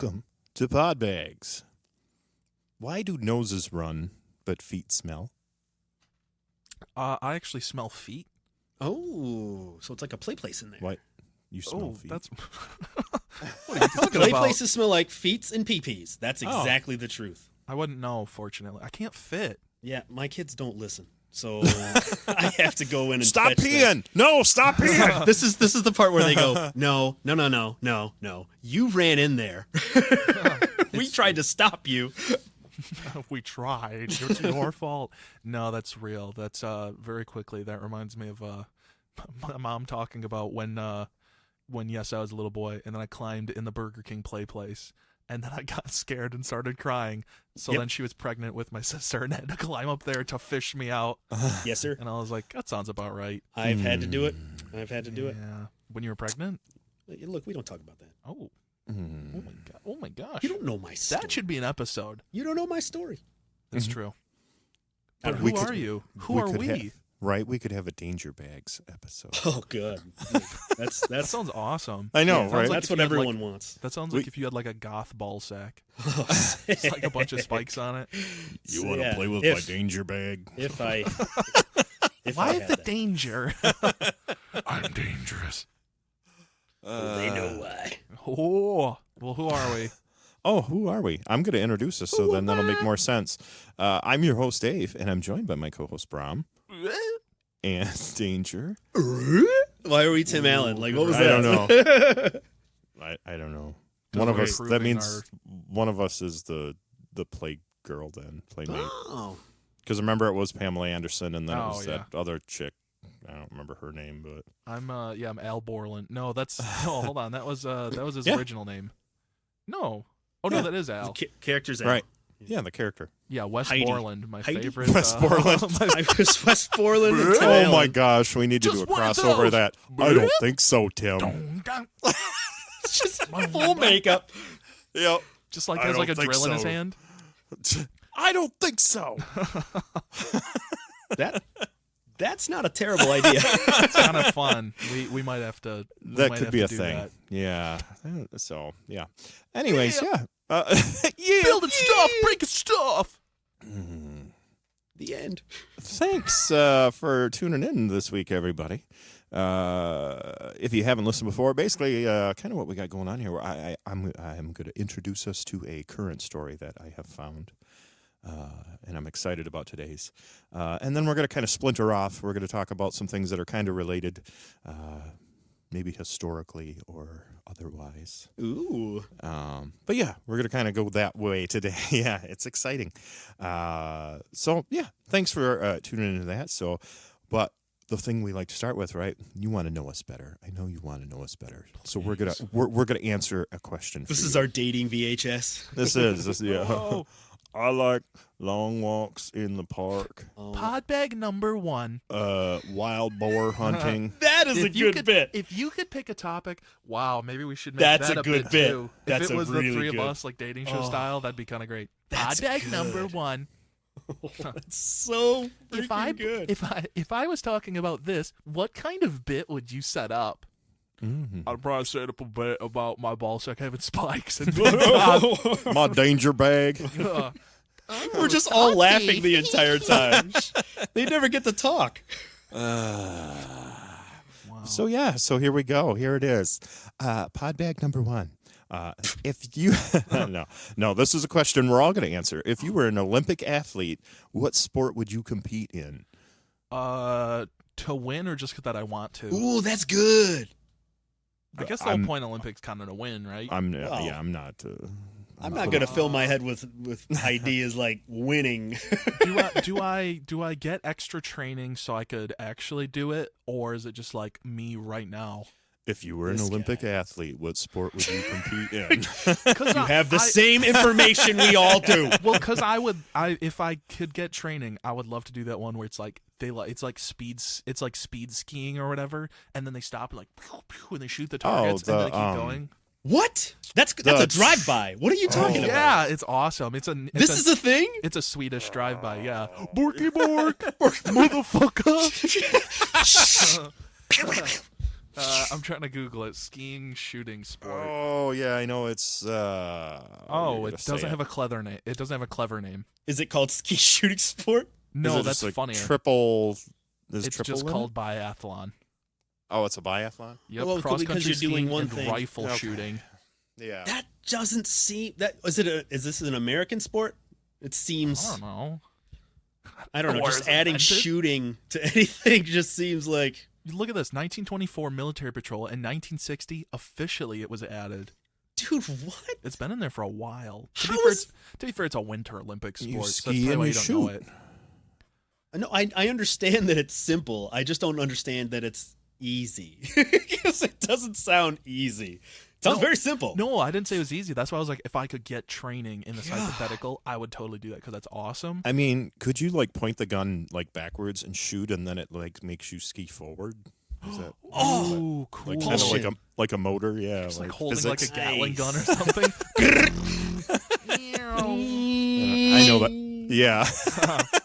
Welcome to Podbags. Why do noses run but feet smell? I actually smell feet. Oh, so it's like a play place in there. What? You smell feet? That's what are you talking Play about? places smell like feets and pee-pees. That's exactly the truth. I wouldn't know, fortunately. I can't fit. Yeah, my kids don't listen, so I have to go in and Stop fetch them. peeing! No, stop peeing! This is the part where they go, no. You ran in there. We tried to stop you. We tried. It's your fault. No, that's real. That's very quickly. That reminds me of my mom talking about when yes, I was a little boy, and then I climbed in the Burger King play place, and then I got scared and started crying. So then she was pregnant with my sister and had to climb up there to fish me out. Yes, sir. And I was like, that sounds about right. I've had to do it. I've had to do it. Yeah. When you were pregnant? Look, we don't talk about that. Oh. Oh my god! Oh my gosh! You don't know my story. That should be an episode. You don't know my story. That's true. I But don't who know. are you? Who are we? Right, we could have a Danger Bags episode. Oh, good. That's That sounds awesome. I know, Sounds right? like that's if what you had, everyone wants. That sounds like if you had like a goth ball sack. It's like a bunch of spikes on it. You want to play with my Danger Bag? If I Why had the that. danger? I'm dangerous. They know why. Oh, well, who are we? Oh, who are we? I'm going to introduce us, so then that'll make more sense. I'm your host, Dave, and I'm joined by my co-host, Brom, and Danger. Why are we Tim Allen? Like, what was I that? don't know. I don't know. One of we're us. That proving means one of us is the play girl then, playmate. Oh. Because remember, it was Pamela Anderson, and then it Oh, was that other chick. I don't remember her name, but I'm Al Borland. No, hold on. That was his Yeah. original name. No. Oh Yeah. no, that is Al. Characters out. right. Yeah, the character. Yeah, West Heidi. Borland, my Heidi? favorite. West Borland. I was West Borland and Tim Oh Allen. my gosh, we need to do Just a one of crossover of those. that. I don't think so, Tim. Just full makeup. Yep. Just like I has like a don't think drill in his so. hand. I don't think so. That's not a terrible idea. It's kind of fun. We might have to. That could be a thing. That. Yeah. So, yeah. Anyways, yeah. Yeah. Building stuff, breaking stuff. The end. Thanks for tuning in this week, everybody. If you haven't listened before, basically, kind of what we got going on here. I'm going to introduce us to a current story that I have found, and I'm excited about today's. And then we're going to kind of splinter off. We're going to talk about some things that are kind of related, maybe historically or otherwise. Ooh. But yeah, we're going to kind of go that way today. Yeah, it's exciting. So yeah, thanks for tuning into that. But the thing we like to start with, right? You want to know us better. I know you want to know us better. So we're gonna answer a question. This for is you. our dating VHS. This yeah. Whoa. I like long walks in the park. Podbag number 1. Wild boar hunting. That is a good bit. If you could pick a topic, wow, maybe we should make That's that a good bit bit. too. That's if it a was really the three good. of us, like dating show style, that'd be kind of great. That's Podbag good. number 1. That's so freaking good. If I was talking about this, what kind of bit would you set up? Mm-hmm. I'd probably set up a bit about my ball sack having spikes and My danger bag. We're just all laughing the entire time. They never get to talk. So yeah, so here we go. Here it is. Podbag number 1. If you no, this is a question we're all going to answer. If you were an Olympic athlete, what sport would you compete in? To win or just that I want to? Ooh, that's good. I guess the whole point of Olympics kind of to win, right? I'm not. I'm not gonna fill my head with ideas like winning. do I get extra training so I could actually do it, or is it just like me right now? If you were an Olympic athlete, what sport would you compete in? You have the same information we all do. Well, because if I could get training, I would love to do that one where it's like it's like speed skiing or whatever, and then they stop like pew, pew, and they shoot the targets and then they keep going. What? That's a drive-by. What are you talking about? Yeah, it's awesome. This is a thing? It's a Swedish drive-by. Yeah, borky bork, motherfucker. I'm trying to Google it. Skiing shooting sport. Oh yeah, I know it's. It doesn't have a clever name. It doesn't have a clever name. Is it called ski shooting sport? No, Is it that's just like funnier. Triple. It's just called biathlon. Oh, it's a biathlon. Yep, Well, cross because country you're doing skiing one and thing. rifle Okay. shooting. Yeah. That doesn't seem that. Is this an American sport? It seems. I don't know. I don't know. Or Just is it adding invented? shooting to anything just seems like. Look at this. 1924 military patrol. In 1960, officially it was added. Dude, what? It's been in there for a while. To How be fair, is- to be fair, it's a winter Olympic You sport. So ski that's probably and why you you don't know shoot. it. No, I understand that it's simple. I just don't understand that it's easy because it doesn't sound easy. It sounds No. very simple. No, I didn't say it was easy. That's why I was like, if I could get training in this hypothetical, I would totally do that because that's awesome. I mean, could you like point the gun like backwards and shoot, and then it like makes you ski forward? Is that Oh, cool. like kind of Bullshit. like a motor? Yeah, Just like holding like a physics. Gatling gun or Nice. something. I know that. Yeah,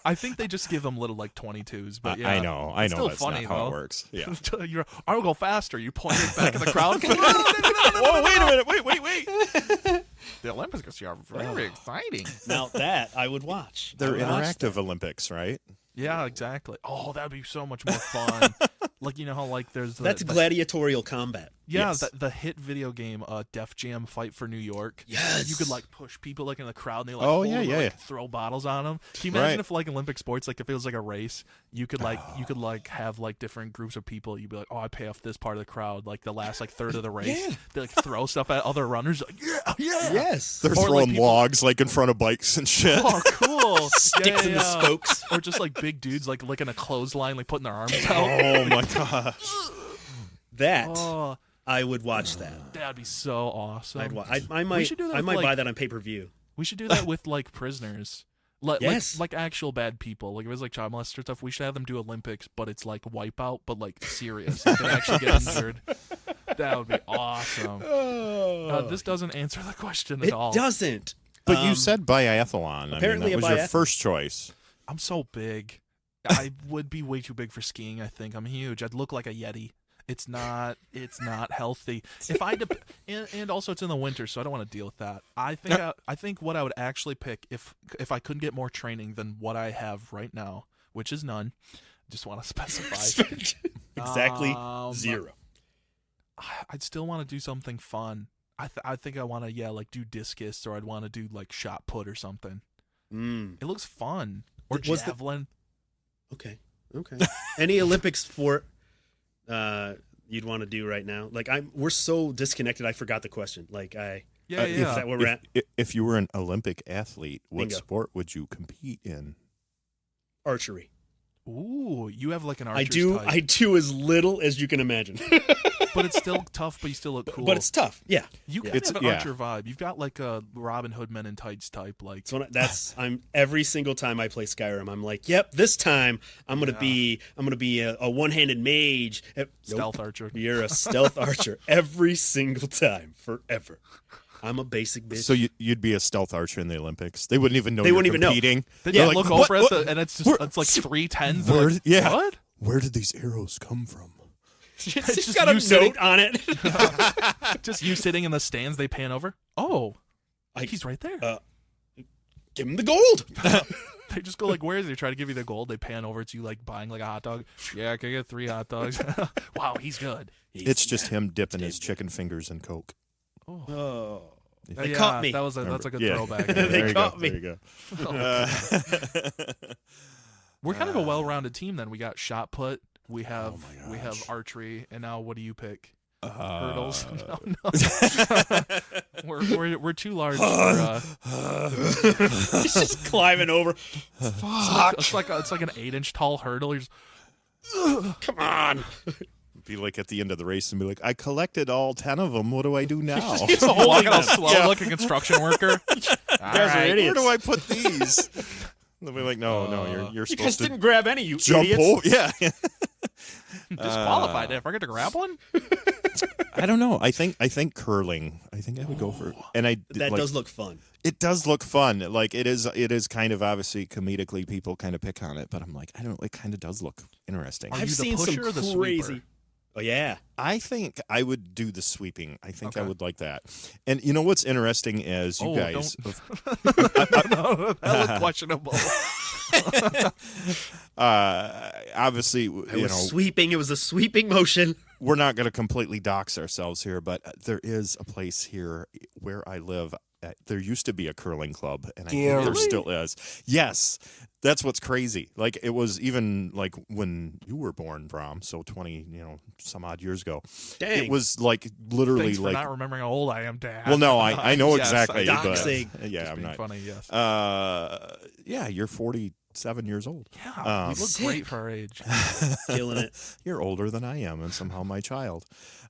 I think they just give them little like 22s, but yeah. I know. It's still That's funny, not how though. it works. Yeah. You're, I'll go faster. You point it back at the crowd. Whoa! Wait a minute! Wait! The Olympics are very exciting. Now that I would watch. They're I would watch interactive Olympics, right? Yeah, exactly. Oh, that'd be so much more fun. Like, you know how like there's That's gladiatorial combat. yeah, Yes. the hit video game Def Jam Fight for New York. Yes. You could like push people like in the crowd and they like, Oh, hold yeah, them, yeah, like, yeah. throw bottles on them. Can you imagine Right. if like Olympic sports, like if it was like a race, you could like have like different groups of people. You'd be like, oh, I pay off this part of the crowd, like the last like third of the race. Yeah. They like throw stuff at other runners. Like, yeah. Yes. They're Or, like, throwing people- logs like in front of bikes and shit. Oh, cool. Sticks in the spokes. Or just like big dudes like licking a clothesline, like putting their arms out. Oh my gosh! That Oh, I would watch that. that'd be so awesome. I might. should do that I with, might like- buy that on pay-per-view. We should do that with like prisoners. Yes. Like actual bad people. Like if it was like child molester stuff, we should have them do Olympics, but it's like wipeout, but like serious. Like, they actually get injured. That would be awesome. This doesn't answer the question at It all. doesn't. But you said biathlon. apparently I mean, that a was your biath- first choice. I'm so big. I would be way too big for skiing. I think I'm huge. I'd look like a yeti. It's not healthy. If I and also it's in the winter, so I don't want to deal with that. I think what I would actually pick if I couldn't get more training than what I have right now, which is none. Just want to specify. Exactly zero. I'd still want to do something fun. I think I want to like do discus, or I'd want to do like shot put or something. Mm. It looks fun. Or Was the- javelin. Okay. Any Olympic sport you'd want to do right now? Like we're so disconnected. I forgot the question. Like Yeah, is yeah. that where we're at? If you were an Olympic athlete, what Bingo. sport would you compete in? Archery. Ooh, you have like an archer's I do. type. I do as little as you can imagine. But it's still tough, but you still look cool. But it's tough. Yeah. You kind It's- of have an yeah. archer vibe. You've got like a Robin Hood Men in Tights type. Like I'm every single time I play Skyrim, I'm like, yep, this time I'm gonna be a one-handed mage. stealth Nope. archer. You're a stealth archer every single time, forever. I'm a basic bitch. So you'd be a stealth archer in the Olympics. They wouldn't even know They you're wouldn't even know. competing. They They're just like, look "What- over what- at it's just where- it's like 310s. Where, Like, yeah. What? Where did these arrows come from? it's just just got a you sitting- note on it. Just you sitting in the stands. They pan over. Oh, I- he's right there. Give him the gold. They just go like, "Where is he?" They try to give you the gold. They pan over. It's you like buying like a hot dog. Yeah, can I get 3 hot dogs? Wow, he's good. It's just him dipping his chicken fingers in Coke. Oh. They Yeah, caught me. That's a good Yeah. throwback. They There you caught go. me. There you go. We're kind of a well-rounded team. Then we got shot put. We have Oh my we have gosh. archery, and now what do you pick? Hurdles? No. we're too large for. He's just climbing over. It's like an 8-inch tall hurdle. You're just, Come on. Be like at the end of the race and be like, I collected all 10 of them. What do I do now? walking all slow Yeah. like a construction worker. guys are Where idiots. do I put these? They'll be like, no, you're You guys supposed to didn't grab any, you jump idiots. over. Yeah. Disqualified. Did I forget to grab one? I don't know. I think curling. I think I would go for and I That like, does look fun. It does look fun. Like it is kind of obviously comedically people kind of pick on it, but I'm like, I don't know, it kind of does look interesting. Are I've you the seen some pusher or the crazy. sweeper? Oh yeah. I think I would do the sweeping. I think I Okay. would like that. And you know what's interesting is you Oh, guys. no, that looked questionable. Obviously, It was sweeping. It was a sweeping motion. we're not going to completely dox ourselves here, but there is a place here where I live. There used to be a curling club, and I think there Really? still is. Yes, that's what's crazy. Like it was even like when you were born, Brom. So 20, some odd years ago. Dang. It was like literally Thanks for like. not remembering how old I am, Dad. Well, no, I know Yes, exactly, I- but Doxing. yeah, Just I'm being not. funny. Yes. Yeah, you're 47 years old. Yeah, you look Sick. great for our age. Killing it. You're older than I am, and somehow my child.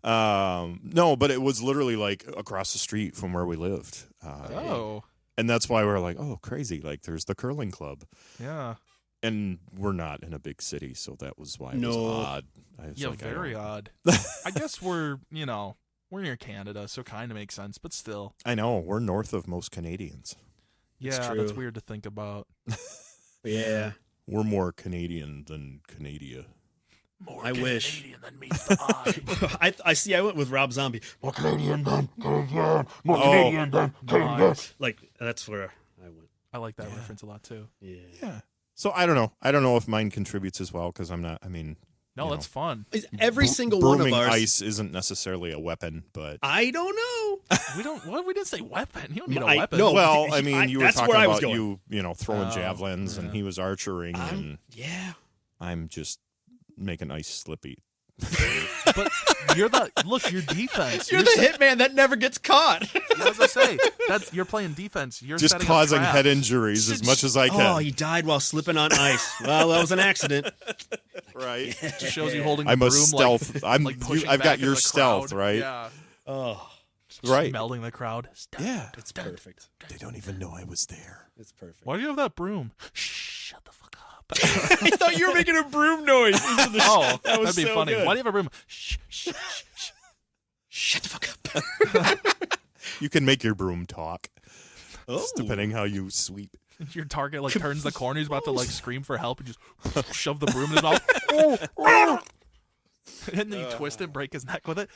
No, but it was literally like across the street from where we lived. Oh, And that's why we're like, oh, crazy. Like, there's the curling club. yeah. And we're not in a big city, so that was why it was No. odd. I was Yeah, like, I very don't- odd. I guess we're near Canada, so kind of makes sense, but still. I know. We're north of most Canadians. It's Yeah, true. that's weird to think about. Yeah. We're more Canadian than Canada. More I wish. Canadian than meets the eye. I see. I went with Rob Zombie. Oh, Like that's where I went. I like that Yeah. reference a lot too. Yeah. yeah. So I don't know. I don't know if mine contributes as well because I'm not. I mean, No, You that's fun. Every single one of brooming ours. ice isn't necessarily a weapon, but I don't know. We didn't say weapon. You don't need a I- weapon. no. well, I mean, you were that's talking where I was about going. you throwing Oh, javelins, and yeah. he was archering, and Yeah. I'm just making ice slippy. But you're your defense. You're the hitman that never gets caught. As I say, you're playing defense. You're Just setting up causing traps. head injuries as much as I can. Oh, he died while slipping on ice. Well, that was an accident. Right. Just shows you holding I'm the a broom stealth. like pushing I've back got into your the stealth, crowd. right? Yeah. Oh, Just Right. Melding the crowd. Yeah. it's perfect. They don't even know I was there. It's perfect. Why do you have that broom? Shut the fuck up. I thought you were making a broom noise. Into the Oh, that was that'd be so funny. good. Why do you have a broom? Shh, shh, shh, shh. Shut the fuck up. You can make your broom talk, Oh. depending how you sweep. Your target turns the corner. He's about to scream for help and just shove the broom in his mouth. And then you twist it, break his neck with it.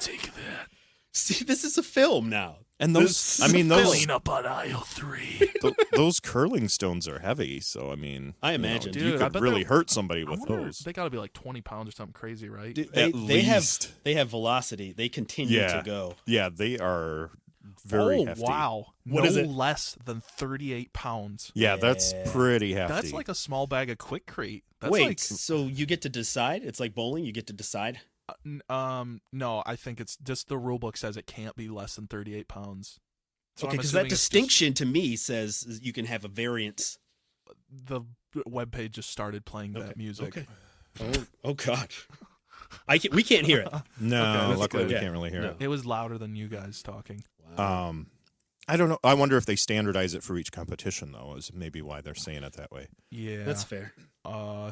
Take that. See, this is a film now. And those, I mean, those Clean up on aisle 3. those curling stones are heavy. So I mean, I imagine. you Dude, I could bet really they're- hurt somebody I with wonder, those. they got to be like 20 pounds or something crazy, right? Dude, At they have least. velocity. They continue Yeah. to go. Yeah, they are very oh, hefty. wow. What no is it? less than 38 pounds. Yeah, that's Yeah. pretty hefty. That's like a small bag of Quick Crate. That's Wait, so you get to decide? It's like bowling. You get to decide. no, I think it's just the rule book says it can't be less than 38 pounds. So Okay, I'm because assuming that it's just- distinction to me says you can have a variance. the webpage just started playing that music. Okay. Oh God. We can't hear it. no, Okay, that's luckily good. we Yeah. can't really hear No. It was louder than you guys talking. it. I don't know. I wonder if they standardize it for each competition, though. Is maybe why they're saying it that way. Yeah. That's fair.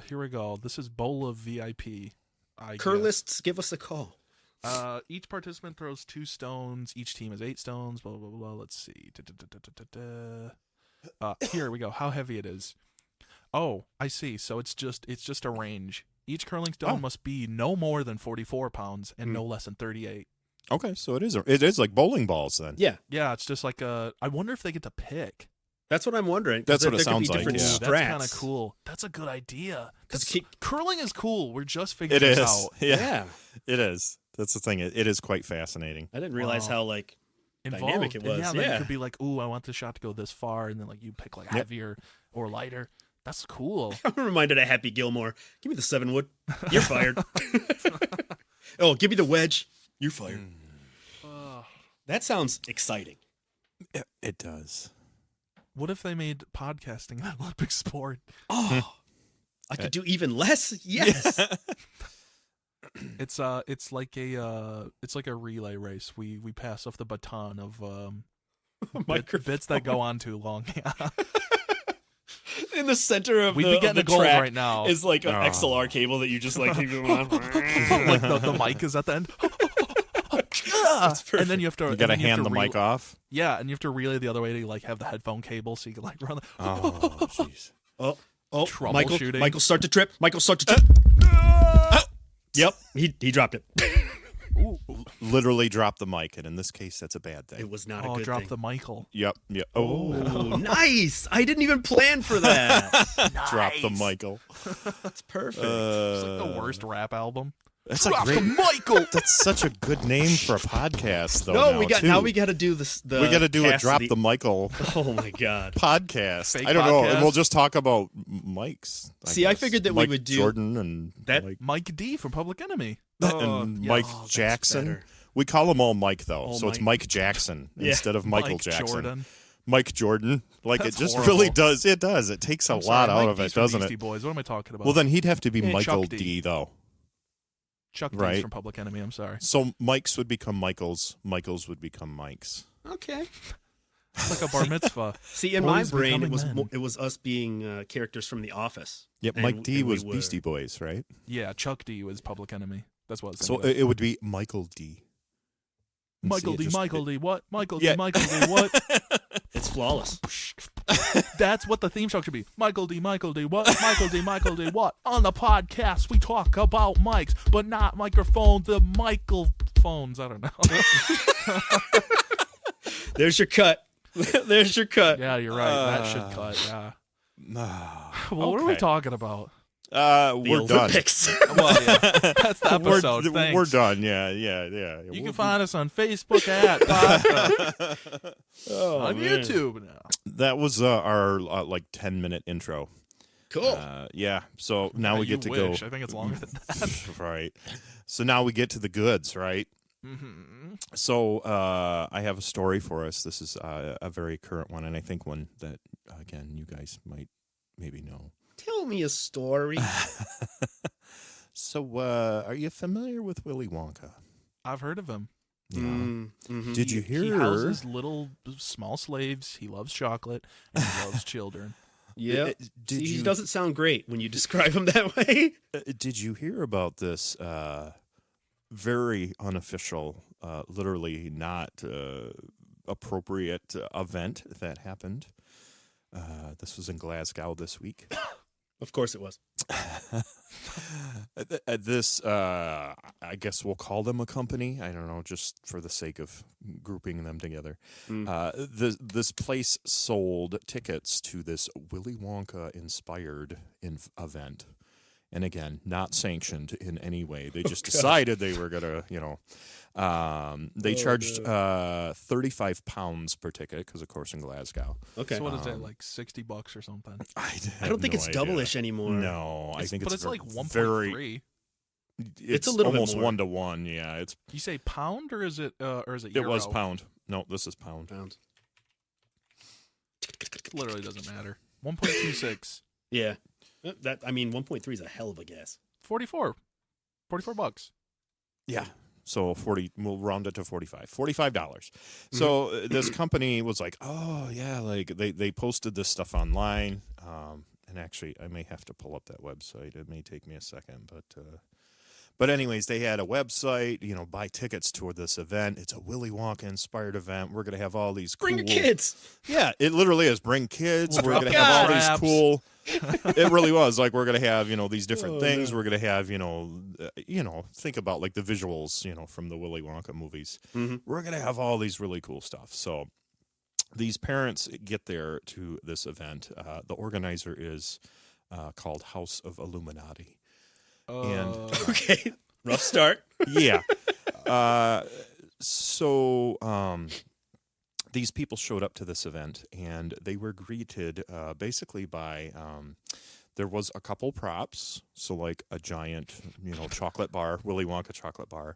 Here we go. This is Bola VIP. I guess. Curlists, give us a call. Each participant throws 2 stones. Each team has 8 stones. Blah blah blah. Blah. Let's see. Here we go. How heavy it is. Oh, I see. So it's just a range. Each curling stone Oh. must be no more than 44 pounds and no less than 38. Okay, so it is like bowling balls then. Yeah, Yeah, it's just like a. I wonder if they get to pick. that's what I'm wondering. 'cause That's what it there could be sounds like, different yeah. Ooh, that's kind of strats. cool. That's a good idea. 'Cause That's- keep- curling is cool. We're just figuring It this is. out. Yeah, Yeah, it is. That's the thing. It is quite fascinating. I didn't realize Wow. how like Involved. dynamic it And was, yeah, then yeah. you could be like, ooh, I want the shot to go this far, and then like you pick like Yep. heavier or lighter. That's cool. I'm reminded of Happy Gilmore. Give me the 7-wood. You're fired. Oh, give me the wedge. You're fired. That sounds exciting. It does. What if they made podcasting an Olympic sport? Oh, I could do even less. Yes. It's like a relay race. We pass off the baton of bits that go on too long. Yeah. In the center of We'd the, be of getting the a goal track right now. is like an Oh. XLR cable that you just like keep going on. Like the mic is at the end. And then you have to You got to and then you have hand the to mic off. Yeah, and you have to relay the other way to like have the headphone cable so you can like run. Oh, jeez. Oh, Michael, Troubleshooting. Michael, start to trip. Michael, start to trip. Yep, he dropped it. Literally dropped the mic, and in this case, that's a bad thing. It was not a Oh, good drop thing. the Michael. Yep. Oh, nice! I didn't even plan for that. Drop the Michael. That's perfect. It's like the worst rap album. That's a Drop great. the Michael. That's such a good name for a podcast, though. no, now we got to do this. we got to do a Drop the Michael Oh my god. podcast. Fake I don't know, podcast? and we'll just talk about mics. See, I guess. figured that we Mike would do Jordan and that- Mike D from Public Enemy. and Mike Oh, that's Jackson. better. We call him all Mike though, All so it's Mike. Mike Jackson Yeah. instead of Michael Mike Jackson. Jordan. Mike Jordan, like That's it just horrible. really does. It does. It takes a I'm lot sorry, out Mike of D's it, from doesn't Beastie it? Boys. What am I talking about? Well, then he'd have to be Yeah, Michael Chuck D. D though. Chuck D's right. from Public Enemy. I'm sorry. So Mike's would become Michaels. Michaels would become Mike's. Okay. It's like a bar mitzvah. See, in Boys my brain, becoming men. it was us being characters from The Office. Yep, And- Mike D and we was were- Beastie Boys, right? Yeah, Chuck D was Public Enemy. That's what I was So thinking. it would be Michael D. And see, Michael it D. just- Michael D. What? Michael Yeah. D. Michael D. What? It's flawless. That's what the theme song should be. Michael D. Michael D. What? Michael D. Michael D. What? On the podcast, we talk about mics, but not microphones. The Michael phones. I don't know. There's your cut. There's your cut. Yeah, you're right. That should cut. Yeah. Well, what are we Okay. talking about? The We're done. Olympics. Well, yeah, that's the episode. We're Thanks. done. Yeah. You can find us on Facebook at Podbags. On man. YouTube now. That was our like 10-minute intro. Cool. Yeah. So now we You get to wish. go. I think it's longer than that. Right. So now we get to the goods, right? Mm-hmm. So I have a story for us. This is a very current one, and I think one that, again, you guys might maybe know. Tell me a story. So are you familiar with Willy Wonka? I've heard of him. Yeah. Mm-hmm. Did you He hear? houses little small slaves. He loves chocolate and he loves children. Yeah. Did He you doesn't sound great when you describe him that way. did you hear about this very unofficial, literally not appropriate event that happened? This was in Glasgow this week. Of course it was. This, I guess we'll call them a company. I don't know, just for the sake of grouping them together. This place sold tickets to this Willy Wonka inspired event. And again, not sanctioned in any way. They just decided they were gonna, they charged £35 per ticket because, of course, in Glasgow. Okay. So what is that, like $60 or something? I don't think it's double-ish anymore. No, I think but it's it's like very. 1.3. It's a little bit almost more. 1-to-1. Yeah, it's You say pound or is it it euro? was pound. No, this is pound. Pounds. Literally doesn't matter. 1.26. Yeah. That 1.3 is a hell of a guess. 44 bucks. Yeah. So 40, we'll round it to $45. So this company was like, oh yeah, like they posted this stuff online. And actually, I may have to pull up that website. It may take me a second, but anyways, they had a website. Buy tickets to this event. It's a Willy Wonka inspired event. We're gonna have all these. Bring cool, your kids. Yeah, it literally is. Bring kids. We'll We're drop gonna have all straps. these cool. It really was like we're gonna have these different Oh, things. no. We're gonna have think about like the visuals from the Willy Wonka movies. Mhm. We're gonna have all these really cool stuff. So these parents get there to this event. The organizer is called House of Illuminati. And- Okay. Rough start. Yeah. So these people showed up to this event, and they were greeted basically by there was a couple props, so like a giant, chocolate bar, Willy Wonka chocolate bar,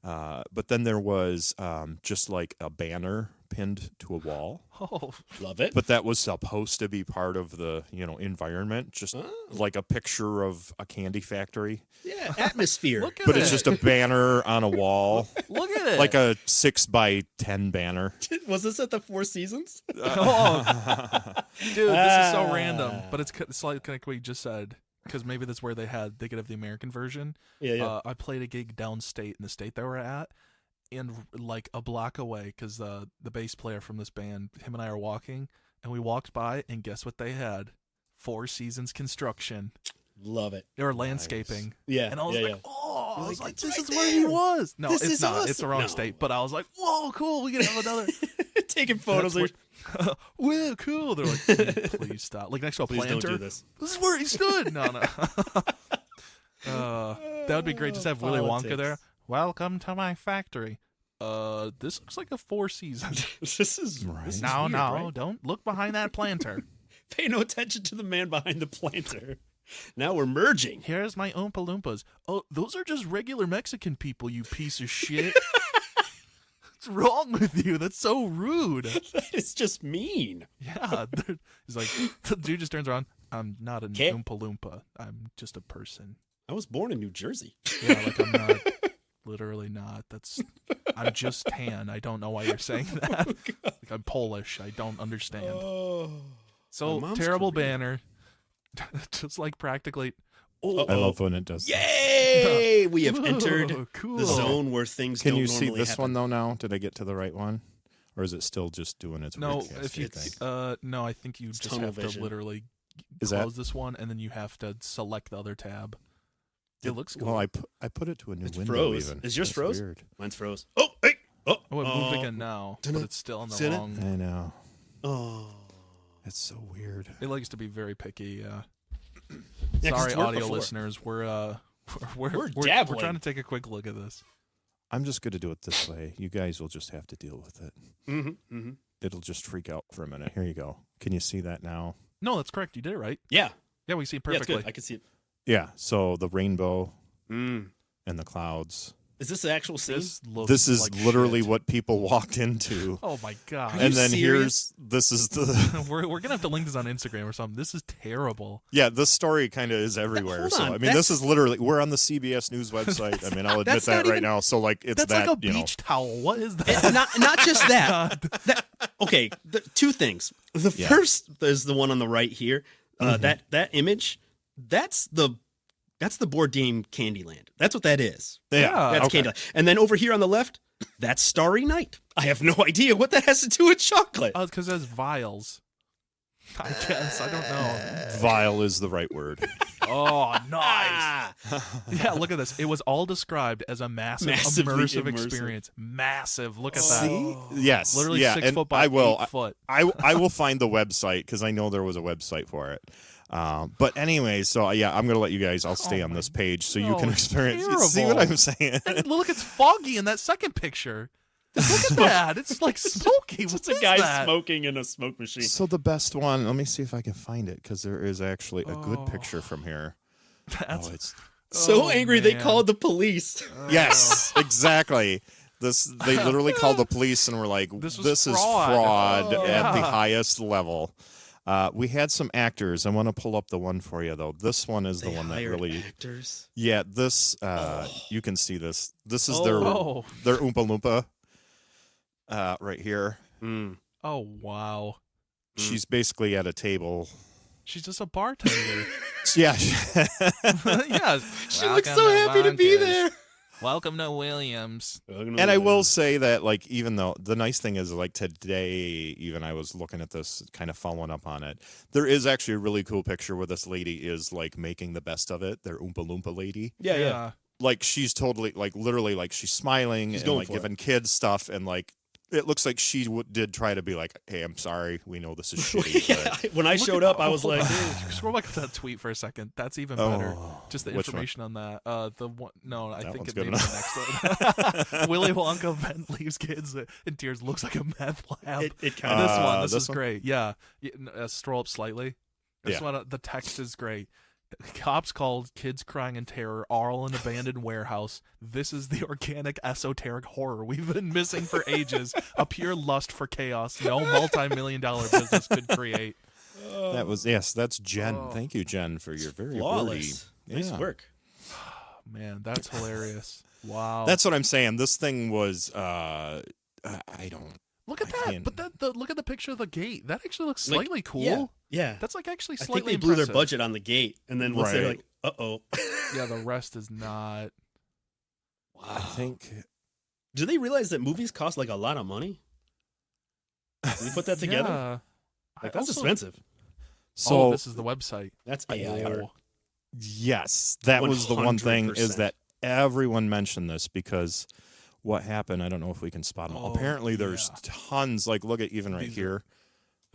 but then there was just like a banner pinned to a wall. Oh, Love it. But that was supposed to be part of the environment, just like a picture of a candy factory. Yeah, atmosphere. look at But it. it's just a banner on a wall. Look at it. Like a 6x10 banner. Was this at the Four Seasons? Oh, dude, this is so random. But it's like what we just said. Because maybe that's where they could have the American version. Yeah. I played a gig downstate in the state that we're at. And like a block away, because the bass player from this band, him and I are walking, and we walked by, and guess what they had? Four Seasons construction. Love it. They were landscaping. Yeah. And I was yeah, like, oh, I was like, like, "It's this right is where he there. was. No, This it's is not. awesome." It's the wrong No. state. But I was like, whoa, cool. We can have another. Taking photos. That's Well, cool. They're like, please stop. Like next to a Please planter. don't do this. This is where he stood. No. That would be great. Just have Willy Wonka Politics. there. Welcome to my factory. This looks like a Four Seasons. This is Right. this is No, weird, no, right? don't look behind that planter. Pay no attention to the man behind the planter. Now we're merging. Here's my Oompa Loompas. Oh, those are just regular Mexican people, you piece of shit. What's wrong with you? That's so rude. That is just mean. Yeah. He's like, the dude just turns around. I'm not an Can't- Oompa Loompa. I'm just a person. I was born in New Jersey. Yeah, like I'm not. Literally not. I'm just tan. I don't know why you're saying that. Like, I'm Polish. I don't understand. Oh. So my mom's terrible Korean. banner. Just like practically. I love when it does. Yay! We have Whoa, entered cool. the zone where things Can don't you see normally this happen. one though? Now, did I get to the right one, or is it still just doing its No, weird if you casting thing? no, I think you just tunnel have to vision. literally Is that- close this one and then you have to select the other tab. It looks cool. Well, I put it to a new It's window. froze. Even. Is yours That's froze? Weird. Mine's froze. Oh, hey! Oh, Oh, it moved again now, but Dunno. it's still on the Seen it? wrong. I know. Oh. It's so weird. It likes to be very picky. Yeah, 'cause Sorry, it's worked audio before. listeners. We're We're we're dabbling. trying to take a quick look at this. I'm just going to do it this way. You guys will just have to deal with it. Mm-hmm, mm-hmm. It'll just freak out for a minute. Here you go. Can you see that now? No, that's correct. You did it right. Yeah. Yeah, we see it Yeah, it's perfectly. good. I can see it. Yeah. So the rainbow Mm. and the clouds. Is this the actual scene? This looks This is like literally shit. what people walked into. Oh my god! And you then serious? this is the we're gonna have to link this on Instagram or something. This is terrible. yeah. This story kind of is everywhere. Hold So on, I mean, this that's- is literally we're on the CBS News website. I mean, I'll admit That's that not right even- now. So like, it's That's that like a you know. beach towel. What is that? And not just that. God. Okay, two things. The Yeah. first is the one on the right here. That image, that's the Bourdain Candyland. That's what that is. Yeah. That's okay. Candyland. And then over here on the left, that's Starry Night. I have no idea what that has to do with chocolate. Oh, because there's vials. I guess I don't know. Vile is the right word. Oh, nice. Ah, Yeah, look at this. It was all described as a massive, Massively immersive immersive. experience. Massive. Look at See? that. Yes. Literally yeah, 6 and foot by I will. 8 foot. I will find the website because I know there was a website for it. But anyway, so yeah, I'm gonna let you guys. I'll stay Oh on my- this page so you no, can it's experience. See what terrible. I'm saying? And look, it's foggy in that second picture. Look at that. It's like smoky. it's What a is guy that? smoking in a smoke machine. So the best one. Let me see if I can find it because there is actually a good Oh. picture from here. That's, Oh, it's So oh, angry they man. called the police. yes, exactly. They literally called the police and were like, This "This was is fraud." fraud Oh. at the Yeah. highest level." We had some actors. I want to pull up the one for you though. This one is the They one that hired really. actors. Yeah, this you can see this. This is Oh. their Oompa Loompa. Right here. Mm. Oh, wow. She's basically at a table. She's just a bartender. Yeah. Yeah. She looks so happy to be there. Welcome to Williams. And I will say that, like, even though the nice thing is, like, today, even I was looking at this, kind of following up on it, there is actually a really cool picture where this lady is, like, making the best of it. Their Oompa Loompa lady. Yeah. Like, she's totally, like, literally, like, she's smiling She's and, going like, for it. giving kids stuff. And, like, it looks like she did try to be like, hey, I'm sorry. We know this is shitty. Yeah, when I showed up, I was like, Scroll back to that tweet for a second. That's even better. Oh, Just the which one? information on that. The one. No, I That think one's it good may be the next one. Willy Wonka vent leaves kids in tears. Looks like a meth lab. it kind This of. one. This this is one? great. Yeah. Scroll up slightly. This Yeah. one. The text is great. Cops called, kids crying in terror, all in abandoned warehouse. This is the organic, esoteric horror we've been missing for ages. A pure lust for chaos no multi-million-dollar business could create. That was, yes, that's Jen. Oh. Thank you, Jen, for your very Flawless. wordy. Nice Yeah. work. Man, that's hilarious. Wow. That's what I'm saying. This thing was, I don't. Look at I that. can't- But look at the picture of the gate. That actually looks Like, slightly cool. Yeah. That's like actually I slightly think they blew their impressive. budget on the gate, and then once they're Right. like, "Uh-oh." Yeah, the rest is not. I think. Do they realize that movies cost like a lot of money? Did we put that together? Yeah. Like that's Also- expensive. So oh, this is the website. That's AI art. Oh. yes, that was the one thing is 100%. that everyone mention this because what happened, I don't know if we can spot them. Oh, Apparently there's tons, like look at even right here.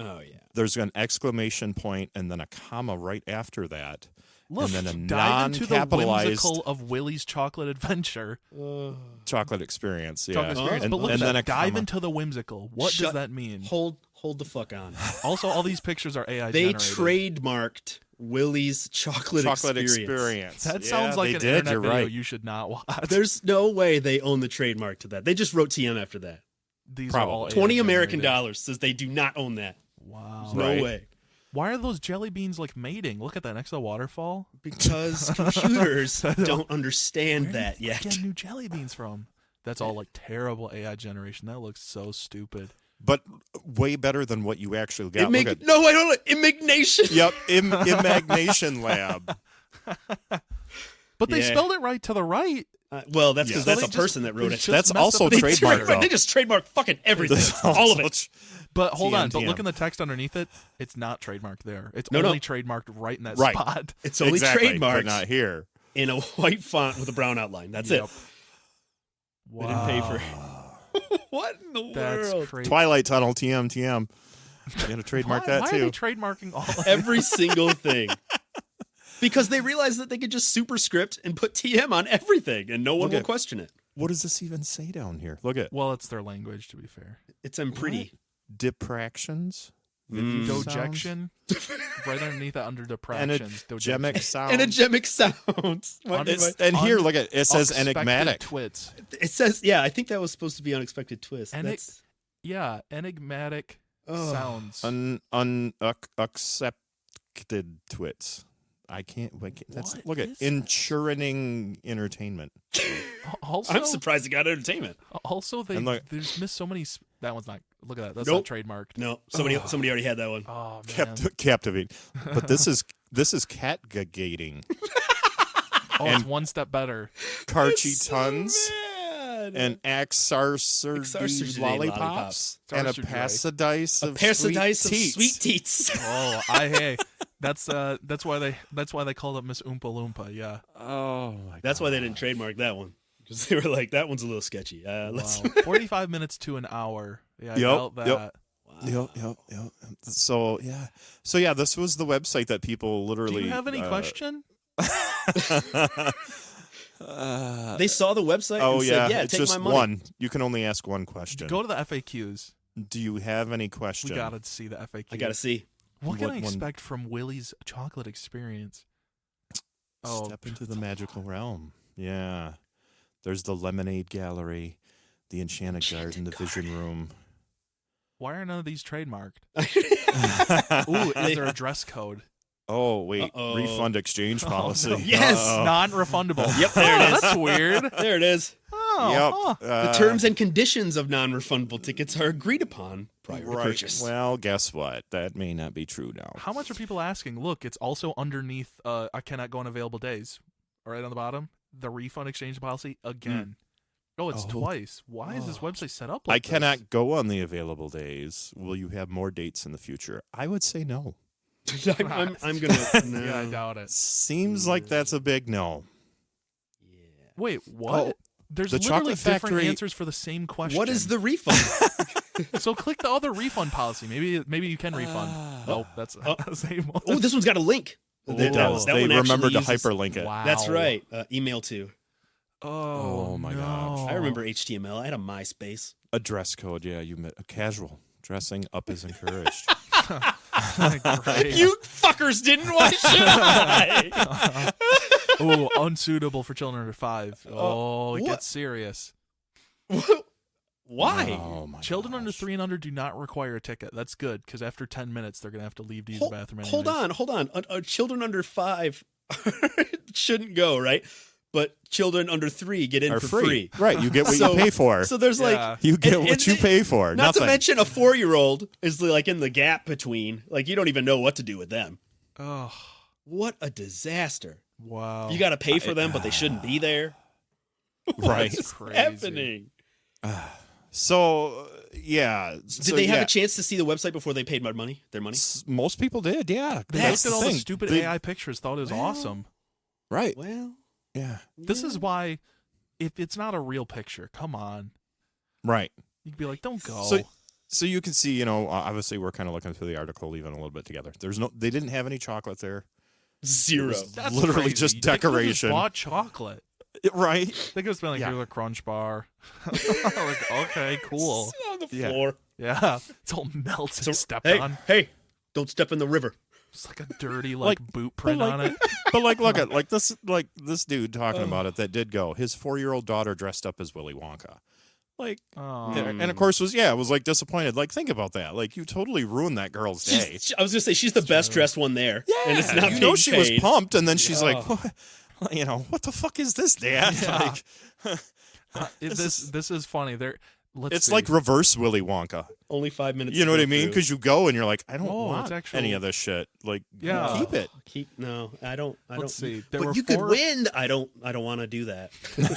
Oh, yeah. There's an exclamation point and then a comma right after that. Look, and then a dive into the non-capitalized whimsical of Willy's chocolate adventure. chocolate experience. Yeah. Chocolate experience. And, But look and at then that. a Dive comma. into the whimsical. What does that mean? Hold the fuck on. Also, all these pictures are AI They generated. trademarked Willy's chocolate experience. That Yeah, sounds like they an did, internet you're video right. you should not watch. There's no way they own the trademark to that. They just wrote TM after that. These Probably. are all AI 20 American generated. dollars says they do not own that. Wow. There's Right. no way. Why are those jelly beans like mating? Look at that next to the waterfall. Because computers don't understand Where that did they yet. get new jelly beans from? That's all like terrible AI generation. That looks so stupid. But way better than what you actually got. Look at, No, wait, hold on. Imignation. yep, Imagination Lab. But they Yeah. spelled it right to the right. Well, that's because Yeah. that's So a they person just- that wrote they it. just That's messed also up the trademarked, picture. though. They just trademark fucking everything. This All of it. also- But hold on, TM. but look in the text underneath it. It's not trademarked there. It's No, only trademarked right in that Right. spot. It's only exactly, trademarked but not here. in a white font with a brown outline. That's Yep. it. Wow. They didn't pay for it. What in the That's world? crazy. Twilight Tunnel, TM. You gotta trademark that Why too. are they trademarking all of it? Every single thing. Because they realized that they could just superscript and put TM on everything and no one Look will at- question it. What does this even say down here? Look at Well, it's their language, to be fair. It's pretty. depractions, Mm. Dojection, right underneath that under depractions. Gemic sounds. Anagemic sounds. What did It's- I- and here, look at it says Unexpected enigmatic. twits. It says, yeah, I think that was supposed to be unexpected twist. And That's, Yeah, enigmatic oh. sounds. Unaccepted twits. I can't. That's What look at is that? insuring entertainment. Also, I'm surprised it got entertainment. Also, they And look- there's missed so many. That one's not. Look at that. That's Nope. not trademarked. No, somebody already had that one. Oh man. Captivating. But this is catgagating. Oh, it's one step better. Karchi It's so tons bad. and axarsurdy Axarsurdy lollipops lollipops. and a Sarsurgery. pasadise a of parasidice of teats. sweet teats. Oh, hey, that's why they called it Miss Oompa Loompa. Yeah. Oh my That's why they didn't trademark that one. Because they were like, that one's a little sketchy. Let's. Wow. 45 minutes to an hour. Yeah, I Yep, felt that. yep. Yep. So yeah, this was the website that people literally. Do you have any question? They saw the website Oh and yeah, said, yeah, it's take just my money. one. You can only ask one question. Go to the FAQs. Do you have any question? We gotta see the FAQs. I got to see. What can What I one? expect from Willy's chocolate experience? Oh, Step into the magical realm. Yeah. There's the Lemonade Gallery, the Enchanted Garden, the Vision Room. why are none of these trademarked? Ooh, Ooh, is there a dress code? Oh, wait. Uh-oh. Refund exchange Oh, policy. no. Yes! Uh-oh. Non-refundable. Yep, there it is. That's weird. There it is. Oh, Yep. huh. The terms and conditions of non-refundable tickets are agreed upon prior to Right. purchase. Well, guess what? That may not be true now. How much are people asking? Look, it's also underneath I cannot go on available days. Right on the bottom. The refund exchange policy again. Oh, it's Oh. twice. Why is this Oh. website set up I like cannot this? go on the available days. Will you have more dates in the future? I would say no. I'm gonna. No. Yeah, I doubt it. Seems like that's a big no. Yeah. Wait, what? Oh, There's the literally Chocolate different Factory- answers for the same question. What is the refund? So click the other refund policy. Maybe you can refund. Nope, that's the same one. Oh, this one's got a link. It Oh. does. That They one actually remembered to uses- hyperlink it. Wow. That's right. Email to. Oh, Oh, my no. gosh. I remember HTML. I had a MySpace. A dress code, yeah. You met a casual dressing up is encouraged. Great. You fuckers didn't. Why should I? Oh, unsuitable for children under 5. Oh, it what? gets serious. Why? Oh my Children under gosh. 3 and under do not require a ticket. That's good because after 10 minutes they're gonna have to leave to use Hold, the bathroom. hold anyways. on. Children under 5 shouldn't go, right? But children under 3 get in Are for free. Right, you get what So- you pay for. So there's Yeah. like You get and what you they- pay for. Not Nothing. to mention a 4-year-old is like in the gap between. Like you don't even know what to do with them. Oh, What a disaster! wow. You got to pay for them, but they shouldn't be there. Right. What's Crazy. happening? So, yeah. Did they have a chance to see the website before they paid my money? Their money? Most people did, yeah. They That's looked at all thing. the stupid They- AI pictures, thought it was Well, awesome. Right. Well, Yeah. This is why, if it's not a real picture, come on. Right. You'd be like, don't go. So you can see, obviously we're kind of looking through the article even a little bit together. They didn't have any chocolate there. Zero. That's literally crazy. just They could've decoration. just bought chocolate. Right. They could have been like, Yeah. here's a Crunch bar. Like, okay, cool. It's on the Yeah. floor. Yeah, it's all melted and stepped Hey, on. hey, don't step in the river. It's like a dirty Like, boot print on it. But look at this dude talking about it that did go. His 4-year-old daughter dressed up as Willy Wonka. Like, Oh. and of course was like disappointed. Like, think about that. Like, you totally ruined that girl's day. I was gonna say she's the best dressed one there. Yeah, and it's not you being know she was paid. pumped, and then she's Yeah. like, what the fuck is this, Dad? Yeah. Like, This is funny. it's see. like reverse Willy Wonka. Only 5 minutes. You know to what I go mean? through. Because you go and you're like, I don't Oh, want it's actually- any of this shit. Like, Yeah. keep it. No, I don't. Let's see. There But were you could 4 win. I don't want to do that.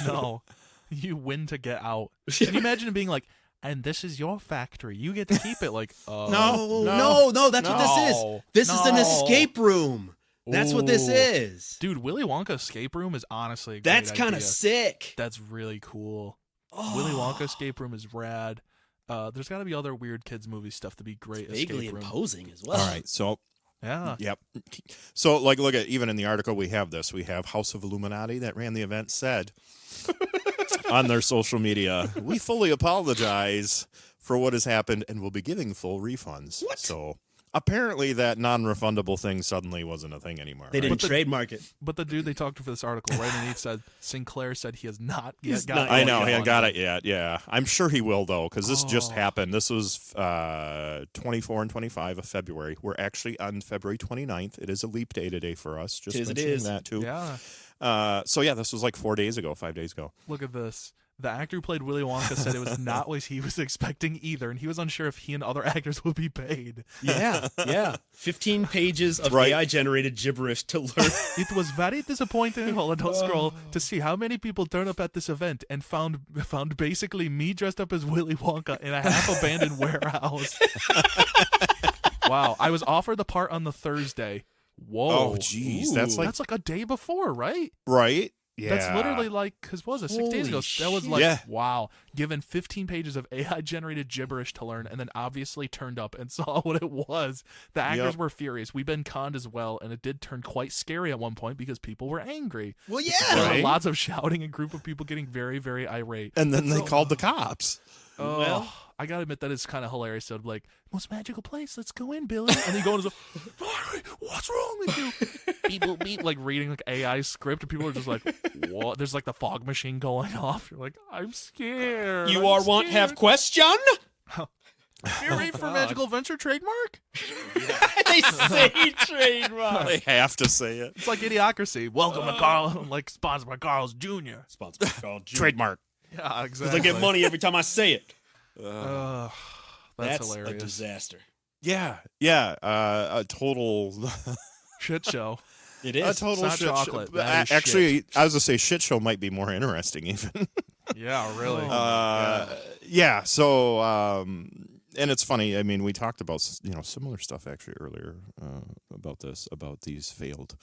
No, you win to get out. Can you imagine it being like, and this is your factory. You get to keep it. Like, No, No. that's what this is. No. This is an No. escape room. That's what this Ooh. is. Dude, Willy Wonka escape room is honestly a great That's kind of idea. sick. That's really cool. Oh. Willy Wonka escape room is rad. There's got to be other weird kids movie stuff to be great. Vaguely escape room. imposing as well. All right, so Yeah. yep. So like, look at even in the article we have this. We have House of Illuminati that ran the event said on their social media, we fully apologize for what has happened and will be giving full refunds. What? So apparently that non-refundable thing suddenly wasn't a thing anymore. They right? didn't trademark it. But the dude they talked to for this article, right underneath said Sinclair said he has not yet He's got not the I know he refund. ain't got it yet. Yeah, I'm sure he will though, because this just Oh. happened. This was 24 and 25 of February. We're actually on February 29th. It is a leap day today for us. Just Tis it mentioning is. that too. Yeah. So yeah, this was like 5 days ago. Look at this. The actor who played Willy Wonka said it was not what he was expecting either, and he was unsure if he and other actors would be paid. Yeah. 15 pages of Right. AI-generated gibberish to learn. It was very disappointing, hold on, don't scroll, to see how many people turned up at this event and found basically me dressed up as Willy Wonka in a half-abandoned warehouse. Wow, I was offered the part on the Thursday. Whoa. Oh, jeez, Ooh. that's like That's like a day before, right? right. Yeah, That's literally like, because what was it, 6 days ago? Holy That was shit. like, Yeah. wow. Given 15 pages of AI-generated gibberish to learn, and then obviously turned up and saw what it was. The actors Yep. were furious. We've been conned as well, and it did turn quite scary at one point because people were angry. Well, There yeah. Right. were lots of shouting and a group of people getting very, very irate. and then they called the cops. Oh, Well- I gotta admit that is kind of hilarious. So, like, most magical place, let's go in, Billy. And they go and what's wrong with you? People like reading like AI script, and people are just like, what? There's like the fog machine going off. You're like, I'm scared. You I'm are want scared. have question? You're ready for Magical Venture trademark? They say trademark. They have to say it. It's like Idiocracy. Welcome to Carl, like sponsored by Carl's Jr. Sponsored by Carl Jr. Trademark. Yeah, Because exactly. I get money every time I say it. That's That's hilarious. a disaster. Yeah, a total, It Shit show. is. a total not shit chocolate. show. That is Actually, I was gonna say shit show might be more interesting even. Yeah, really. Yeah. So, and it's funny. I mean, we talked about similar stuff actually earlier about these failed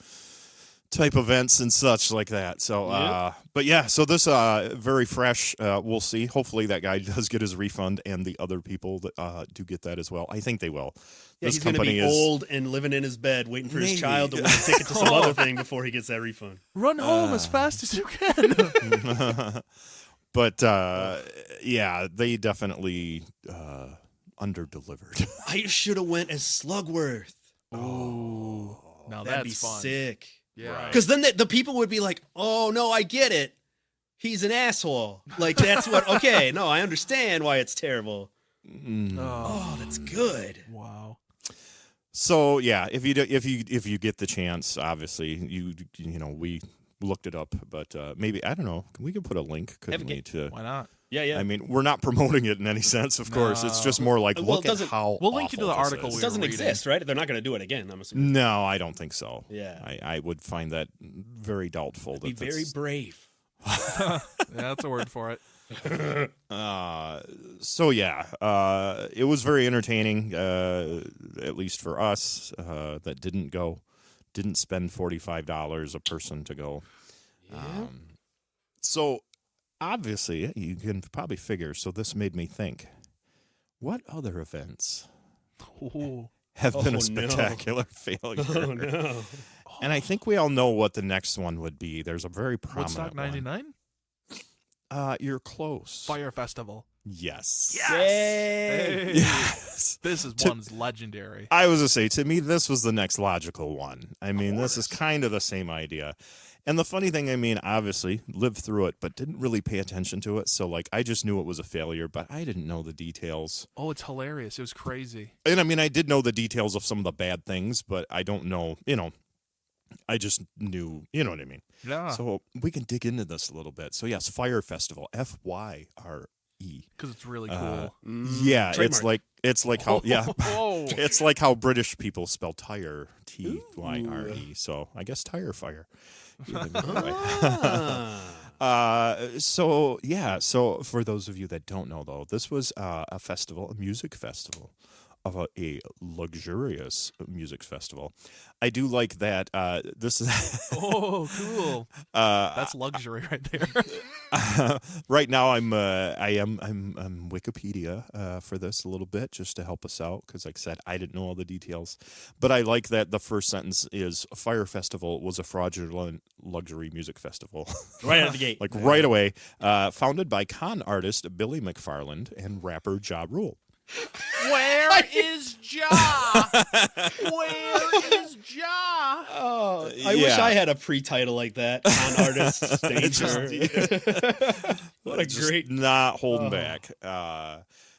type events and such like that. So, Yep. but yeah. So this very fresh. We'll see. Hopefully that guy does get his refund, and the other people that do get that as well. I think they will. Yeah, This he's going to company be is old and living in his bed, waiting for his Maybe. child to win a ticket to some other thing before he gets that refund. Run home as fast as you can. But yeah, they definitely underdelivered. I should have went as Slugworth. Ooh. Now That'd that's be fun. sick. Yeah. Right. Because then the people would be like, "Oh no, I get it. He's an asshole." Like that's what. Okay, no, I understand why it's terrible. Oh, that's good. Wow. So yeah, if you get the chance, obviously we looked it up, but maybe I don't know. We could put a link, couldn't we? To Why not? Yeah. I mean, we're not promoting it in any sense, of course. It's No. just more like Well, look it at doesn't- how We'll link you to the awful this article is. It we doesn't were reading. exist, right? They're not going to do it again. I'm assuming. No, I don't think so. Yeah. I would find that very doubtful. Be that very that's- brave. Yeah, that's a word for it. So yeah, it was very entertaining, at least for us that didn't spend $45 a person to go. So obviously, you can probably figure. So this made me think: what other events Ooh. have been Oh, a spectacular failure? Oh no! And I think we all know what the next one would be. There's a very prominent Woodstock '99? You're close. Fire Festival. Yes. Hey. Yes. This is one's legendary. I was going to say, to me, this was the next logical one. I mean, this is kind of the same idea. And the funny thing, I mean, obviously, lived through it, but didn't really pay attention to it. So, like, I just knew it was a failure, but I didn't know the details. Oh, it's hilarious. It was crazy. And, I mean, I did know the details of some of the bad things, but I don't know, I just knew, you know what I mean? Yeah. So we can dig into this a little bit. So, yes, Fyre Festival, Fyre. Because it's really cool. Yeah, Trademark. it's like how Oh. it's like how British people spell tire, Tyre. So I guess tire fire. So for those of you that don't know, though, this was a festival, a music festival, of a luxurious music festival. I do like that. This is Oh, cool. That's luxury right there. right now. I'm Wikipedia for this a little bit just to help us out because, like I said, I didn't know all the details. But I like that the first sentence is Fyre Festival was a fraudulent luxury music festival. Right out of the gate. Like right away. Founded by con artist Billy McFarland and rapper Ja Rule. Where is Ja? Where is Ja? Oh, I wish I had a pre-title like that. Con artist, danger. What a Just great. not holding back.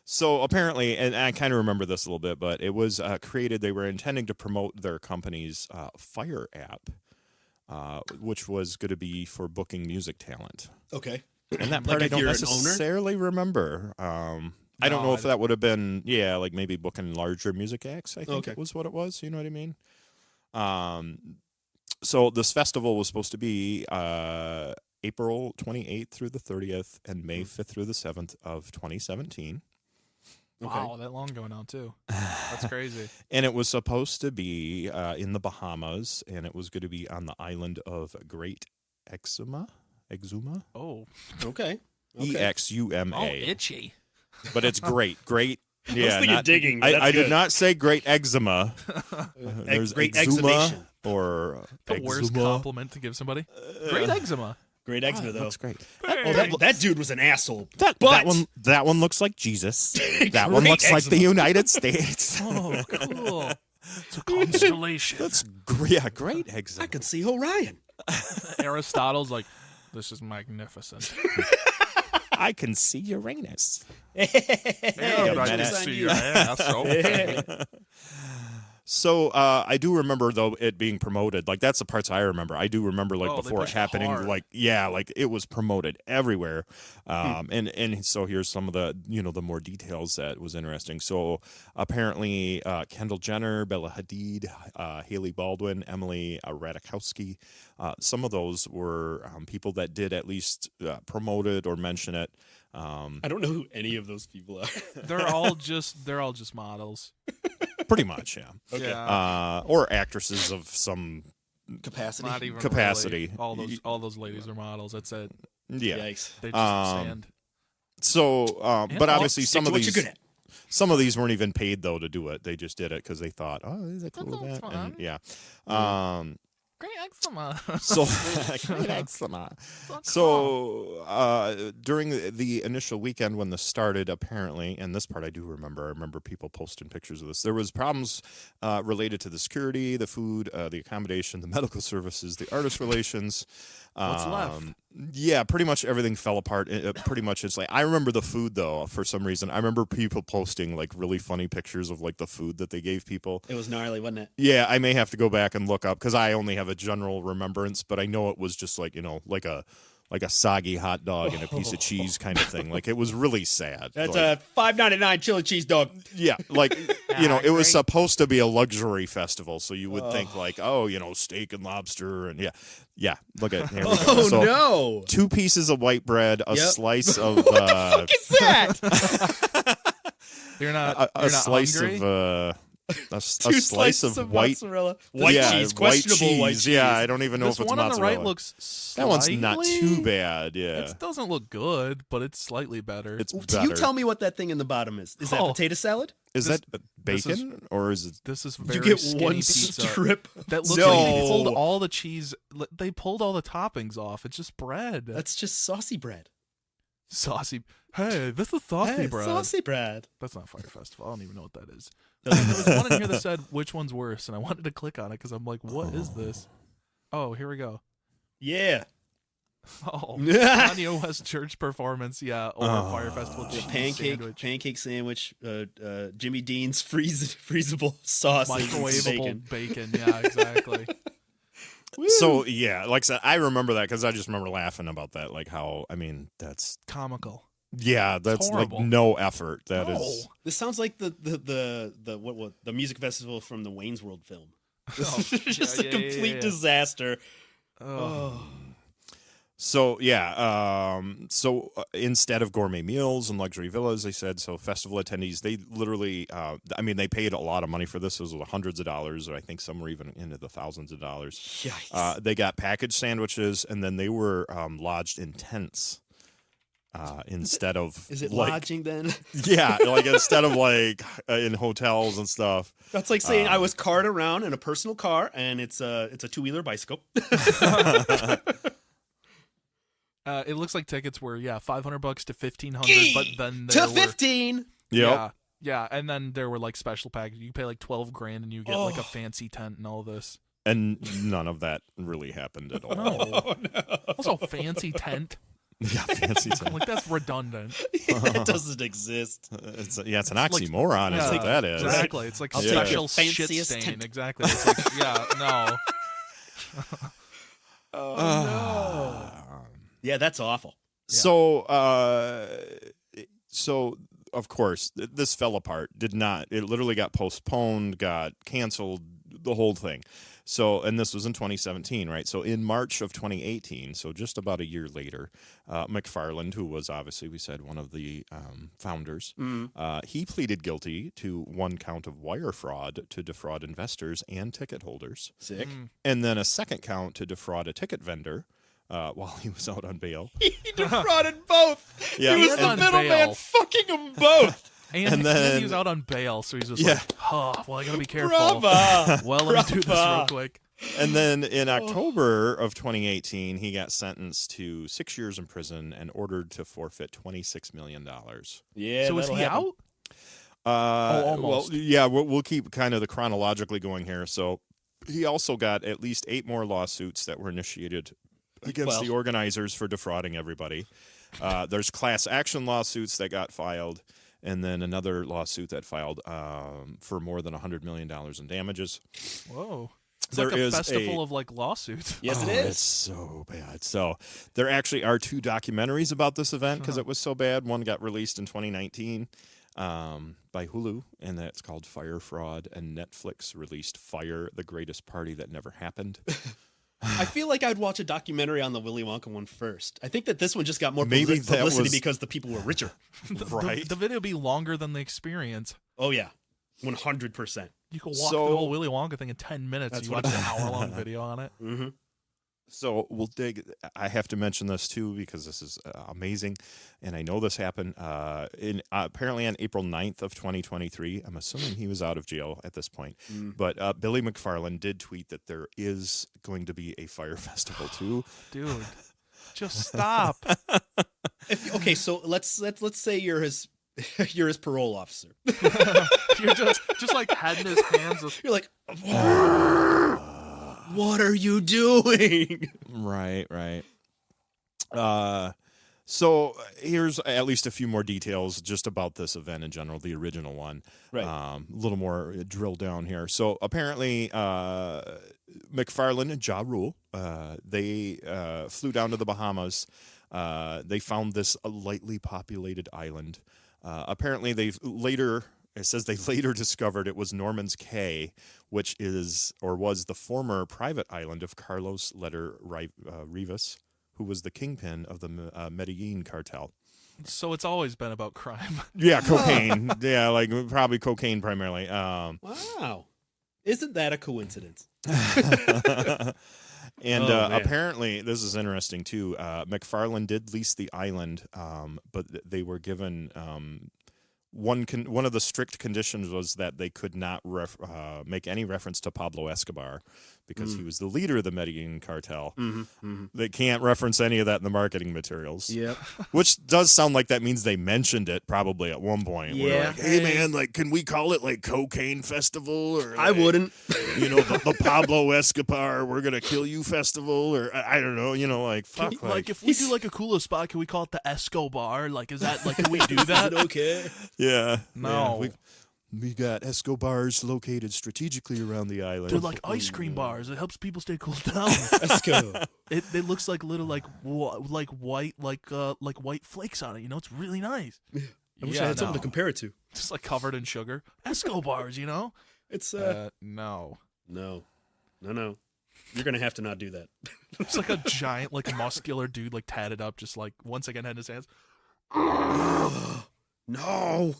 So apparently, and I kind of remember this a little bit, but it was created. They were intending to promote their company's Fyre app, which was going to be for booking music talent. Okay. And that part Like I if don't you're an owner? necessarily remember. I don't know if that would have been, like maybe booking larger music acts. I think it was what it was. You know what I mean? So this festival was supposed to be April 28th through the 30th and May 5th through the 7th of 2017. Wow, that long going on too. That's crazy. And it was supposed to be in the Bahamas, and it was going to be on the island of Great Exuma. Oh, Okay. EXUMA. oh, itchy. But it's great. I was Yeah, thinking digging. But that's I did good. not say great eczema. There's Great eczema exhumation. or The worst eczema. compliment to give somebody. Great eczema. Great eczema, Oh, though. that's great. Oh, that dude was an asshole. That But- that one looks like Jesus. That one Great looks like the eczema. United States. Oh, cool. It's a constellation. That's great eczema. I could see Orion. Aristotle's like, this is magnificent. I can see Uranus. Yeah, Yeah, I can man, see your ass. Okay. So I do remember though it being promoted. Like that's the parts I remember. I do remember like Oh, they before it pushed happening. hard. Like like it was promoted everywhere. And so here's some of the the more details that was interesting. So apparently Kendall Jenner, Bella Hadid, Haley Baldwin, Emily Ratajkowski. Some of those were people that did at least promote it or mention it. I don't know who any of those people are. They're all just models. Pretty much, yeah. Okay. Yeah. Or actresses of some Capacity. Not even capacity. Really. All those ladies are models. That's it. yeah. Yikes. They just stand. So, but obviously Stick some to of what these you're good at. some of these weren't even paid though to do it. They just did it because they thought, oh, this is a cool sounds event. fun. And, yeah. Great eczema. So great eczema. So during the initial weekend when this started, apparently, and this part I do remember. I remember people posting pictures of this. There was problems related to the security, the food, the accommodation, the medical services, the artist relations. What's left? Yeah, pretty much everything fell apart. Pretty much, it's like I remember the food though. For some reason, I remember people posting like really funny pictures of like the food that they gave people. It was gnarly, wasn't it? Yeah, I may have to go back and look up because I only have a general remembrance, but I know it was just like like a soggy hot dog and a piece of cheese kind of thing. Like it was really sad. That's like, a $5.99 chili cheese dog. yeah, like it was great. supposed to be a luxury festival, so you would think like, oh, steak and lobster and yeah. Look at here we go. Oh So, no! 2 pieces of white bread, a Yep. slice of What the fuck is that? You're not. a you're not slice hungry? of a Two slice slices of white mozzarella. White cheese, questionable white cheese. Yeah, I don't even know This if it's one on mozzarella. the right looks that one's not slightly- too bad. Yeah, It doesn't look good, but it's slightly better. it's Do better. you tell me what that thing in the bottom is? Is that Oh. potato salad? Is this- that bacon or is it? This is You very get skinny one pizza. strip. That looks No. like they pulled all the cheese. They pulled all the toppings off. It's just bread. That's just saucy bread. Saucy. Hey, this is saucy Hey, bread. saucy bread. That's not Fyre Festival. I don't even know what that is. There was one in here that said which one's worse, and I wanted to click on it because I'm like, what is this? Oh, here we go. Yeah. Oh, Kanye West church performance. Yeah, or Fyre Festival The cheese pancake sandwich, Jimmy Dean's freezable sauce, microwavable bacon. Yeah, exactly. So yeah, like I said, I remember that because I just remember laughing about that. Like how that's Comical. that's like horrible. no effort. That is. No. This sounds like the music festival from the Wayne's World film. This Oh, is just yeah, a complete yeah. disaster. Oh. So yeah, instead of gourmet meals and luxury villas, they said so. Festival attendees, they literally, they paid a lot of money for this. It was hundreds of dollars, or I think some were even into the thousands of dollars. Yikes. They got packaged sandwiches, and then they were lodged in tents instead of. Is it like, lodging then? Yeah, like instead of like in hotels and stuff. That's like saying I was carted around in a personal car, and it's a 2-wheeler bicycle. It looks like tickets were $500 to $1,500, but then there to were 15. Yep. yeah, and then there were like special packages. You pay like $12,000 and you get like a fancy tent and all this. And none of that really happened at all. No, also fancy tent. Yeah, fancy I'm tent. like that's redundant. It doesn't exist. It's an oxymoron. Is what that is. Exactly, it's like I'll take your special shit fanciest stain. tent. Exactly. It's like, no. Yeah, that's awful. So of course this fell apart. It literally got postponed, got canceled, the whole thing. So, and this was in 2017, right? So in March of 2018, so just about a year later, McFarland, who was obviously, we said, one of the founders, he pleaded guilty to one count of wire fraud to defraud investors and ticket holders. Sick. And then a second count to defraud a ticket vendor while he was out on bail. He defrauded both. Yeah, He was the on middleman bail. fucking them both. And then- then he was out on bail, so he's just like, I gotta be careful. Brava. Well, let me do this real Brava. quick. And then in October of 2018, he got sentenced to 6 years in prison and ordered to forfeit $26 million. Yeah. So is that'll he happen. out? Almost. Well, yeah, we'll keep kind of the chronologically going here. So he also got at least 8 more lawsuits that were initiated against the organizers for defrauding everybody. There's class action lawsuits that got filed, and then another lawsuit that filed for more than $100 million in damages. Whoa. It's There like a is festival of like lawsuits. Yes, it It's is. so bad. So there actually are 2 documentaries about this event because it was so bad. One got released in 2019 by Hulu, and that's called Fyre Fraud. And Netflix released Fyre, the Greatest Party That Never Happened. I feel like I'd watch a documentary on the Willy Wonka one first. I think that this one just got more Maybe that publicity was- because the people were richer. Right. The video be longer than the experience. Oh yeah, 100%. You can walk So- the whole Willy Wonka thing in 10 minutes. That's You what watch an hour-long video on it. Mm-hmm. So we'll dig. I have to mention this too because this is amazing, and I know this happened. Apparently on April 9th of 2023. I'm assuming he was out of jail at this point. But Billy McFarland did tweet that there is going to be a Fyre Festival too. Dude, just stop. Okay, so let's say you're his parole officer. You're just like head in his hands. You're like, what are you doing? Right. So here's at least a few more details just about this event in general, the original one. Right. A little more drill down here. So apparently, McFarlane and Ja Rule, they flew down to the Bahamas. They found this lightly populated island. Apparently, it says they later discovered it was Norman's Cay, which is or was the former private island of Carlos Letter Rivas, who was the kingpin of the Medellin cartel. So it's always been about crime. Yeah, cocaine. Yeah, like probably cocaine primarily. Wow. Isn't that a coincidence? And man. apparently, this is interesting too. McFarlane did lease the island, but they were given one of the strict conditions was that they could not make any reference to Pablo Escobar because he was the leader of the Medellin cartel. They can't reference any of that in the marketing materials. Yep. Which does sound like that means they mentioned it probably at one point. Yeah. We're like, hey man, like, can we call it like Cocaine Festival or I like, wouldn't. You know, the Pablo Escobar We're Gonna Kill You Festival, or I don't know, you know, like fuck, Like if we do like a cooler spot, can we call it the Escobar? Like, is that like, can we do that? Is it okay? yeah, No. yeah, we got Escobars located strategically around the island. They're like ice cream bars. It helps people stay cool down. Let's go. It looks like little like white white flakes on it. You know, it's really nice. I wish I had something to compare it to. Just like covered in sugar. Escobars, you know. It's No. No. You're gonna have to not do that. It's like a giant, like muscular dude, like tatted up, just like once again had his hands. No.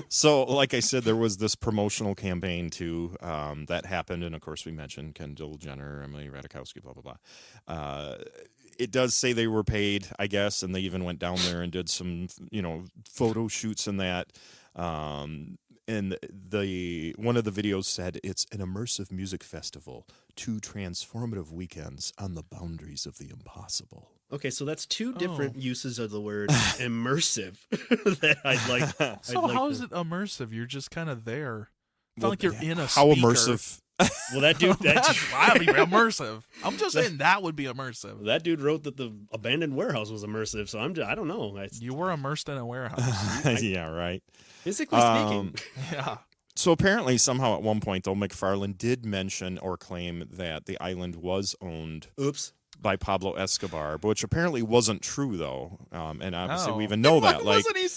So, like I said, there was this promotional campaign too that happened, and of course, we mentioned Kendall Jenner, Emily Ratajkowski, blah blah blah. It does say they were paid, I guess, and they even went down there and did some, you know, photo shoots and that. And one of the videos said it's an immersive music festival, 2 transformative weekends on the boundaries of the impossible. Okay, so that's 2 different uses of the word immersive that I'd like. So how is it immersive? You're just kind of there. It's not like you're in a How speaker. immersive? Well, that dude, That'd be immersive. I'm just saying that would be immersive. that dude wrote that the abandoned warehouse was immersive. So I don't know. You were immersed in a warehouse. Yeah, right. Physically speaking. Yeah. So apparently, somehow at one point, though, McFarlane did mention or claim that the island was owned Oops. by Pablo Escobar, which apparently wasn't true, though. And obviously, we Oh. even know that. Like, Wasn't he?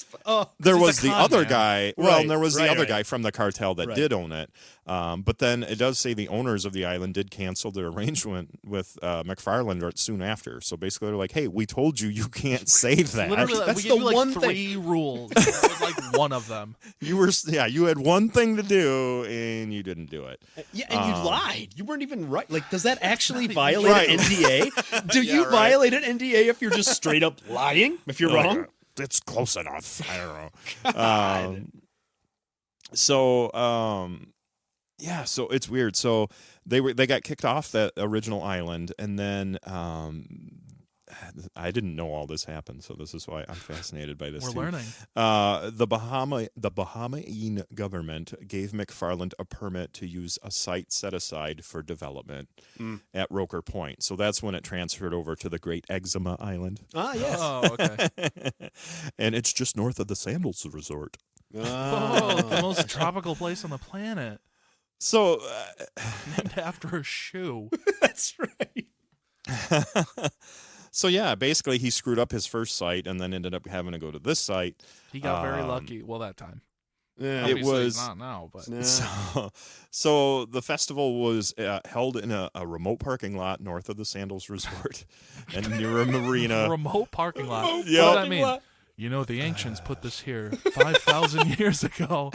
there he's a was the con other man. guy. Well, Right, and there was the right, other right. guy from the cartel that Right. did own it. But then it does say the owners of the island did cancel their arrangement with McFarlane soon after. So basically, they're like, "Hey, we told you can't say that. Literally, That's we the gave you like one 3 rules. That was like one of them. You had one thing to do and you didn't do it." Yeah, and you lied. You weren't even right. Like, does that actually violate Right. an NDA? Do Yeah, you right. violate an NDA if you're just straight up lying? If you're wrong? It's close enough. I don't know. God. Yeah, so it's weird. So they got kicked off that original island, and then I didn't know all this happened, so this is why I'm fascinated by this. We're too. learning. The Bahamian government gave McFarland a permit to use a site set aside for development at Roker Point. So that's when it transferred over to the Great Eczema Island. Ah, yes. Oh, okay. And it's just north of the Sandals Resort. Oh, the most tropical place on the planet. So, Named after a shoe. That's right. so yeah, basically he screwed up his first site and then ended up having to go to this site. He got very lucky. Well, that time. Yeah. It Obviously, was- not now, but Nah. So the festival was held in a remote parking lot north of the Sandals Resort and near a marina. remote parking lot. Remote What Yeah. does that parking mean? lot. You know, the ancients put this here 5,000 years ago.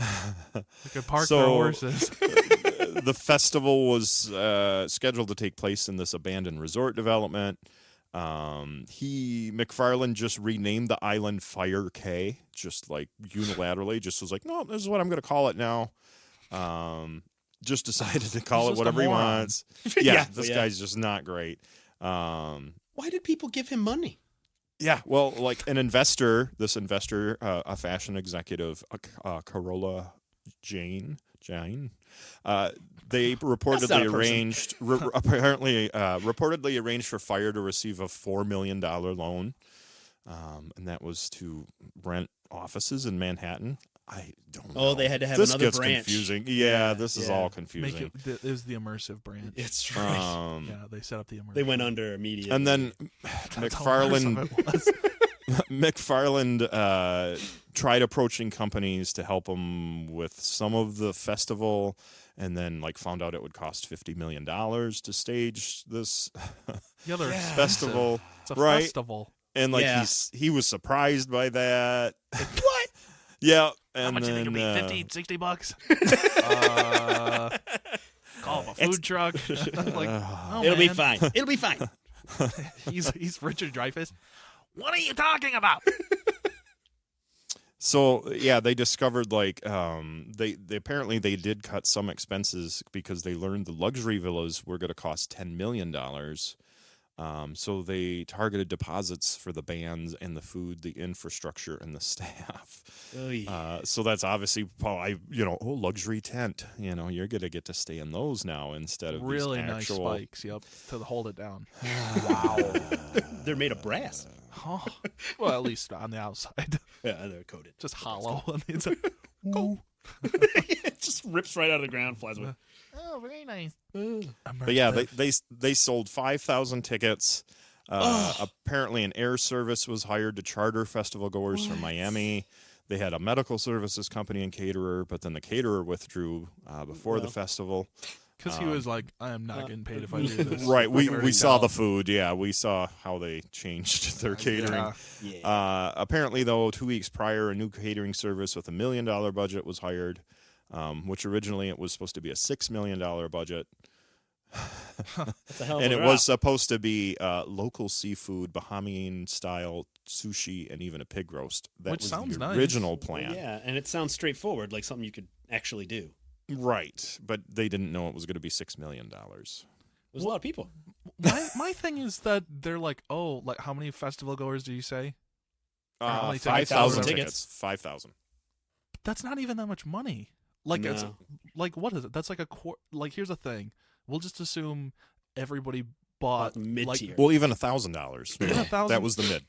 They could park So- their horses. The festival was scheduled to take place in this abandoned resort development. McFarlane just renamed the island Fyre K, just like unilaterally, just was like, no, this is what I'm going to call it now. Just decided to call He's it just a whatever he moron. wants. Yeah, Yeah, this yeah. guy's just not great. Why did people give him money? Yeah, well, like an investor, a fashion executive, Carola Jane, they reportedly arranged for Fyre to receive a $4 million loan, and that was to rent offices in Manhattan. I don't know. Oh, they had to have this another gets branch. confusing. Yeah, this is yeah. all confusing. It was the immersive branch. It's right. Yeah, they set up the immersive. They went under immediately. And then That's how immersive it was. McFarland tried approaching companies to help him with some of the festival, and then like found out it would cost $50 million to stage this Yeah, they're Yeah. expensive. festival. It's a right? festival. And like Yeah. he was surprised by that. What? Yeah. How And much do you then, think it'll be? 50, 60 bucks? Call him a food truck. Like, oh, It'll be man. fine. It'll be fine. He's Richard Dreyfuss. What are you talking about? So yeah, they discovered like they apparently they did cut some expenses because they learned the luxury villas were going to cost $10 million. So they targeted deposits for the bands and the food, the infrastructure, and the staff. Oy. So that's obviously, luxury tent. You're gonna get to stay in those now instead of Really these nice actual... spikes, yep, to hold it down. Wow. They're made of brass. Oh, well, at least on the outside. Yeah, they're coated. Just hollow on the inside. Ooh. It just rips right out of the ground, flies away. Oh, very nice. But yeah, they sold 5,000 tickets. Apparently, an air service was hired to charter festival goers from Miami. They had a medical services company and caterer, but then the caterer withdrew before the festival. Because he was like, I am not getting paid if I do this. Right, I can already we saw tell. the food. Yeah, we saw how they changed their catering. Yeah. Apparently, though, 2 weeks prior, a new catering service with $1 million budget was hired, which originally it was supposed to be a $6 million budget. That's a hell of And a it drop. was supposed to be local seafood, Bahamian style sushi, and even a pig roast. That Which was sounds the nice. original plan. Yeah, and it sounds straightforward, like something you could actually do. Right, but they didn't know it was going to be $6 million. There's a lot of people. My thing is that they're like, oh, like how many festival goers do you say? Or how many tickets? 5,000 tickets. tickets. 5,000. That's not even that much money. Like it's No. like what is it? That's like a quarter. Like here's the thing. We'll just assume everybody bought the mid-tier. Well, even $1,000. Even $1,000? That was the mid.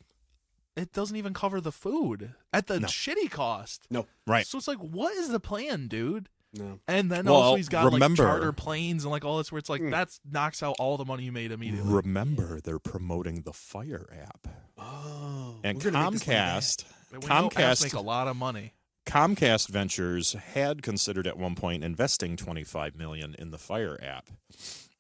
It doesn't even cover the food at the No. shitty cost. No. Right. So it's like, what is the plan, dude? No. And then Well, also he's got remember- like charter planes and like all this where it's like that knocks out all the money you made immediately. Remember, they're promoting the Fyre app. Oh. And we're gonna make this thing bad. Comcast, We know apps Comcast, make a lot of money. Comcast Ventures had considered at one point investing $25 million in the Fyre app,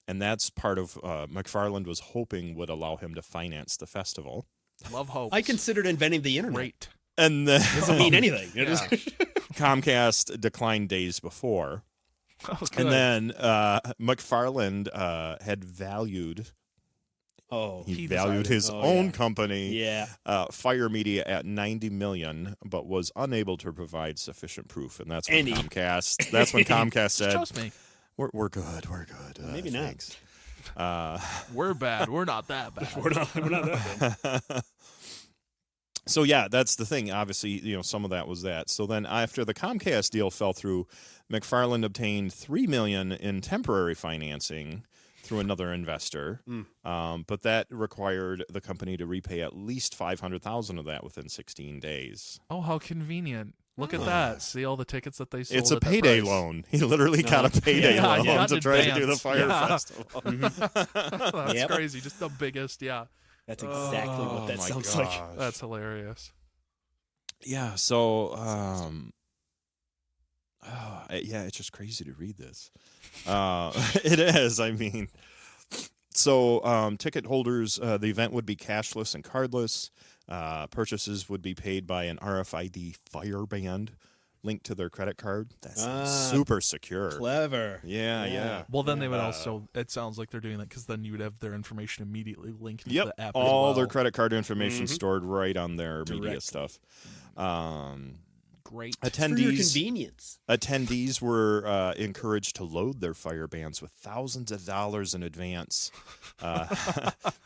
and that's part of McFarland was hoping would allow him to finance the festival. Love hope. I considered inventing the internet. Great. And then Doesn't mean anything. It Yeah. is- Comcast declined days before, Oh, good. and then McFarland had valued. Oh. He He valued decided. his Oh, own yeah. company, Yeah. Fyre Media, at $90 million, but was unable to provide sufficient proof. And that's when Any. Comcast. That's when Comcast Just said, trust me. "We're good. We're good. Maybe not. thanks." We're bad. We're not that bad. We're not that bad. So yeah, that's the thing. Obviously, some of that was that. So then, after the Comcast deal fell through, McFarland obtained $3 million in temporary financing through another investor, but that required the company to repay at least $500,000 of that within 16 days. Oh, how convenient. Look at that. See all the tickets that they sold. It's a at that payday price. loan. He literally got a payday Yeah, you loan got to in try to do the advance. Fyre Yeah. Festival. That's Yep. crazy. Just the biggest. Yeah. That's exactly Oh what that my sounds like. gosh. That's hilarious. Yeah, so yeah, it's just crazy to read this. It is. I mean, so ticket holders, the event would be cashless and cardless. Purchases would be paid by an RFID Fyre band linked to their credit card. That's super secure. Clever. Yeah. Well, then they would also. It sounds like they're doing that because then you would have their information immediately linked to Yep, the app. all as their well. credit card information stored right on their media Directly. stuff. Great. For your Attendees convenience. were encouraged to load their Fyre bands with thousands of dollars in advance.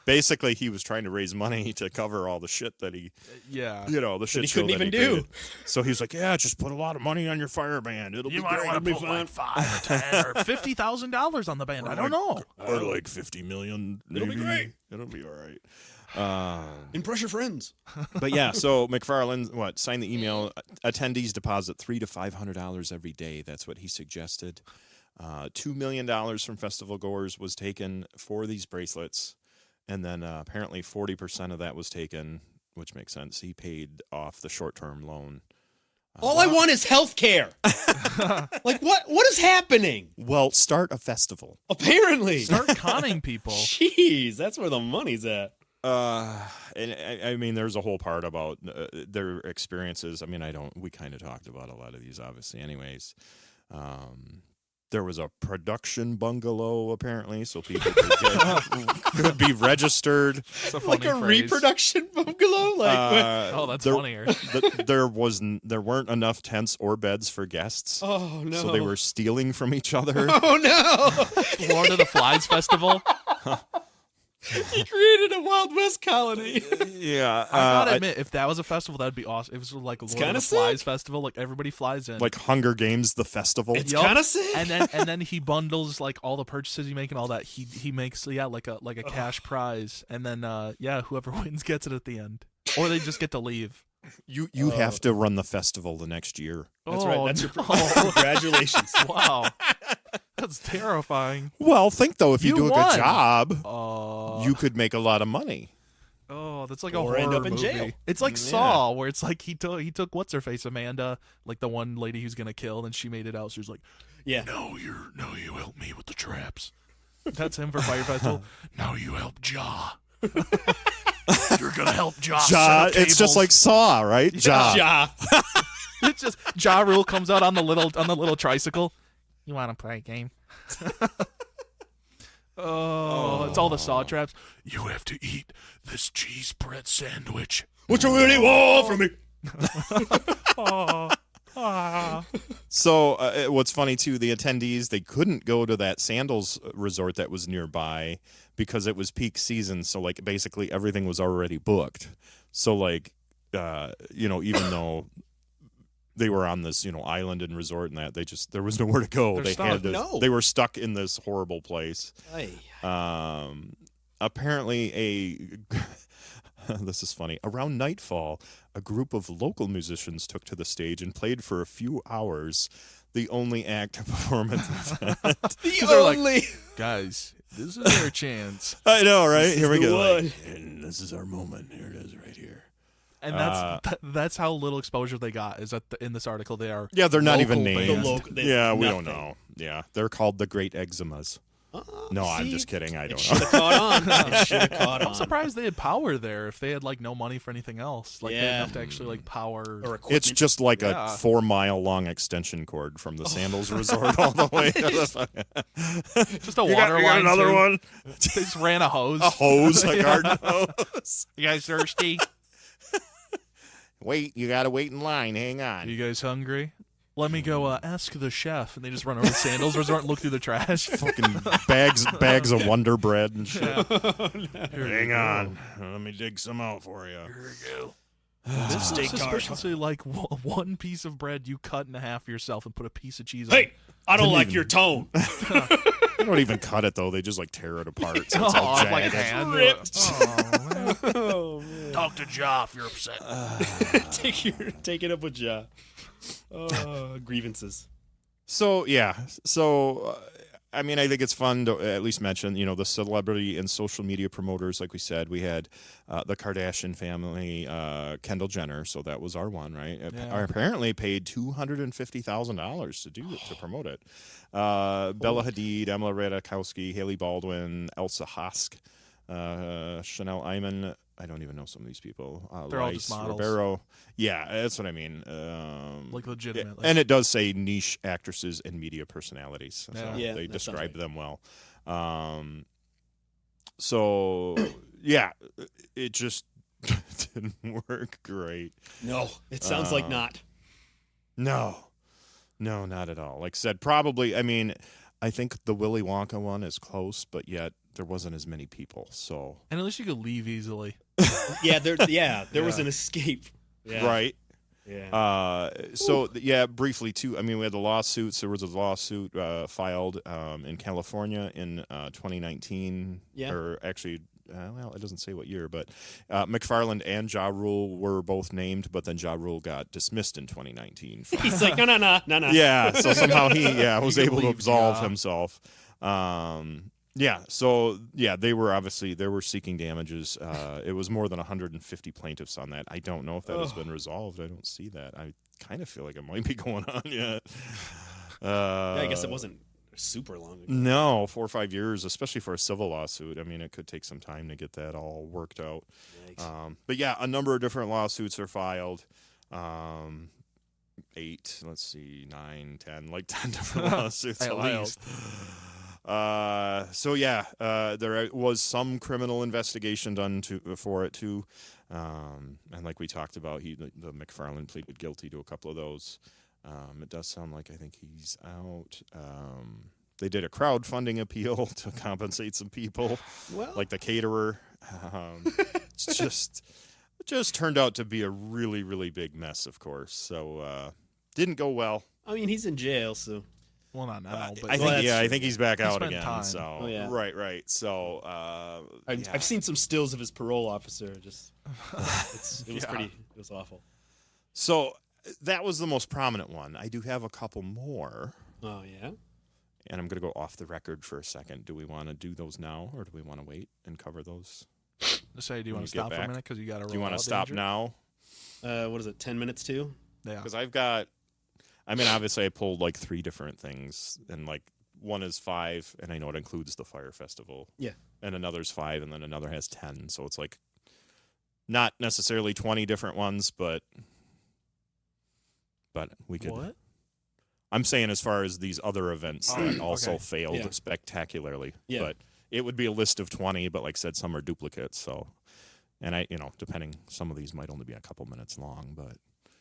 Basically, he was trying to raise money to cover all the shit that he, Yeah. the shit he show couldn't that even do. created. So he was like, "Yeah, just put a lot of money on your Fyre band. It'll You be might great. want to It'll put be like fun." 5 or 10 or $50,000 on the band. I don't know. Or like 50 million. It'll be maybe. great. It'll be all right. Impress your friends. But yeah, so McFarland signed the email. Attendees deposit $300 to $500 every day. That's what he suggested. $2 million from festival goers was taken for these bracelets, and then apparently 40% of that was taken, which makes sense. He paid off the short-term loan. All I want is health care. Like, what is happening? Well, start a festival. Apparently. Start conning people. Jeez, that's where the money's at. And I mean, there's a whole part about their experiences. I mean, we kind of talked about a lot of these, obviously, anyways. There was a production bungalow, apparently, so people could be registered. It's a Like funny a phrase. reproduction bungalow? Like, Oh, that's there, funnier. there weren't enough tents or beds for guests. oh, no. So they were stealing from each other. Oh, no. Lord of the Flies Festival. He created a Wild West colony. Yeah. I gotta admit, if that was a festival, that'd be awesome. If it was like a Lord of kinda the Flies sick. Festival, like everybody flies in. like Hunger Games, the festival. It's Yup. kind of sick. and then he bundles like all the purchases you make and all that. He makes like a cash prize, and then whoever wins gets it at the end, or they just get to leave. You have to run the festival the next year. That's oh, right. That's no. your congratulations. Wow, that's terrifying. Well, think though, if you, You do a won. good job, Oh, you could make a lot of money. that's like a Or horror end up in movie. jail. It's like Yeah. Saw, where it's like he took what's her face, Amanda, like the one lady who's gonna kill, and she made it out. So she's like, Yeah. No, you help me with the traps. That's him for Fyre Festival. Now you help Ja. You're gonna help Ja. set Ja, up it's just tables. like Saw, right? Ja. Ja. It's just Ja Rule comes out on the little tricycle. You want to play a game? It's all the Saw traps. You have to eat this cheese bread sandwich. What you really want from me? So what's funny too, the attendees, they couldn't go to that Sandals resort that was nearby because it was peak season. So like basically everything was already booked. So like, even though they were on this, island and resort and that, there was nowhere to go. They're They stuck. had to, No. they were stuck in this horrible place. Hey. Apparently this is funny. Around nightfall, a group of local musicians took to the stage and played for a few hours, the only act to perform at the event. The they're like- only. Guys, this is our chance. I know, right? This Here is we the go. one. Like, and this is our moment. Here it is right here. And that's how little exposure they got. Is that in this article they are? Yeah, they're not local even bands. named. The local- they- Yeah, we don't nothing. know. Yeah, they're called the Great Eczemas. No, I'm See? just kidding. I It don't should know. have caught on. It should have caught on. I'm surprised they had power there. If they had like no money for anything else, like they had Yeah. enough to actually like power. Or equipment. It's just like Yeah. a 4-mile-long extension cord from the Sandals Resort all the way to the Just a water you got line. another too. one? They just ran a hose. A hose, a Yeah. garden hose. You guys thirsty? Wait, you got to wait in line. Hang Are on. you guys hungry? Let me go ask the chef. And they just run over to Sandals Resort and look through the trash. Fucking bags of Wonder Bread and shit. Yeah. Here Hang you on. Let me dig some out for you. Here you go. This steak tart. Suspiciously like one piece of bread you cut in half yourself and put a piece of cheese on. Hey, I don't Didn't like even- your tone. They don't even cut it, though. They just, like, tear it apart. So it's all Oh, like a jagged. hand. Ripped. Oh, man. Oh, man. Talk to Ja if you're upset. Take it up with Ja. Grievances. So, yeah. So, I mean, I think it's fun to at least mention, the celebrity and social media promoters. Like we said, we had the Kardashian family, Kendall Jenner. So that was our one, right? Yeah. Apparently paid $250,000 to do it, to promote it. Bella Hadid, Emma Ratajkowski, Haley Baldwin, Elsa Hosk, Chanel Iman. I don't even know some of these people. They're all just models. Ribeiro. Yeah, that's what I mean. Like legitimately. And it does say niche actresses and media personalities. So Yeah. Yeah, they that sounds describe right. them well. So, yeah, it just didn't work great. No, it sounds like not. No, not at all. Like I said, probably, I mean, I think the Willy Wonka one is close, but yet there wasn't as many people. So, and at least you could leave easily. Yeah, there was an escape. Yeah. right. Yeah. Briefly too. I mean, we had the lawsuits. There was a lawsuit filed in California in 2019. Yeah. Or actually, it doesn't say what year, but McFarland and Ja Rule were both named, but then Ja Rule got dismissed in 2019. He's like, no. Yeah. So somehow he was could able to leave absolve Ja. himself. They were seeking damages. It was more than 150 plaintiffs on that. I don't know if that has been resolved. I don't see that. I kind of feel like it might be going on yet. Yeah, I guess it wasn't super long ago. No, 4 or 5 years, especially for a civil lawsuit. I mean, it could take some time to get that all worked out. But yeah, a number of different lawsuits are filed. 8, let's see, 9, 10, like 10 different lawsuits At filed. least. So yeah, there was some criminal investigation done for it too, and like we talked about, the McFarland pleaded guilty to a couple of those. It does sound like I think he's out. They did a crowdfunding appeal to compensate some people, like the caterer. It's just turned out to be a really, really big mess, of course. So didn't go well. I mean, he's in jail, so. Well, not now, but I think he's back out spent again. time. So yeah. right. So I've seen some stills of his parole officer. Just it was pretty. It was awful. So that was the most prominent one. I do have a couple more. Oh yeah. And I'm going to go off the record for a second. Do we want to do those now, or do we want to wait and cover those? Say, do you want to stop for a minute because you got to? Do you want to stop now? What is it? 10 minutes too? Yeah. Because I've got. I mean, obviously, I pulled like 3 different things, and like one is 5, and I know it includes the Fyre Festival. Yeah. And another's 5, and then another has 10. So it's like not necessarily 20 different ones, but we could. What? I'm saying as far as these other events that also failed Yeah. spectacularly. Yeah. But it would be a list of 20, but like I said, some are duplicates. So, and depending, some of these might only be a couple minutes long, but.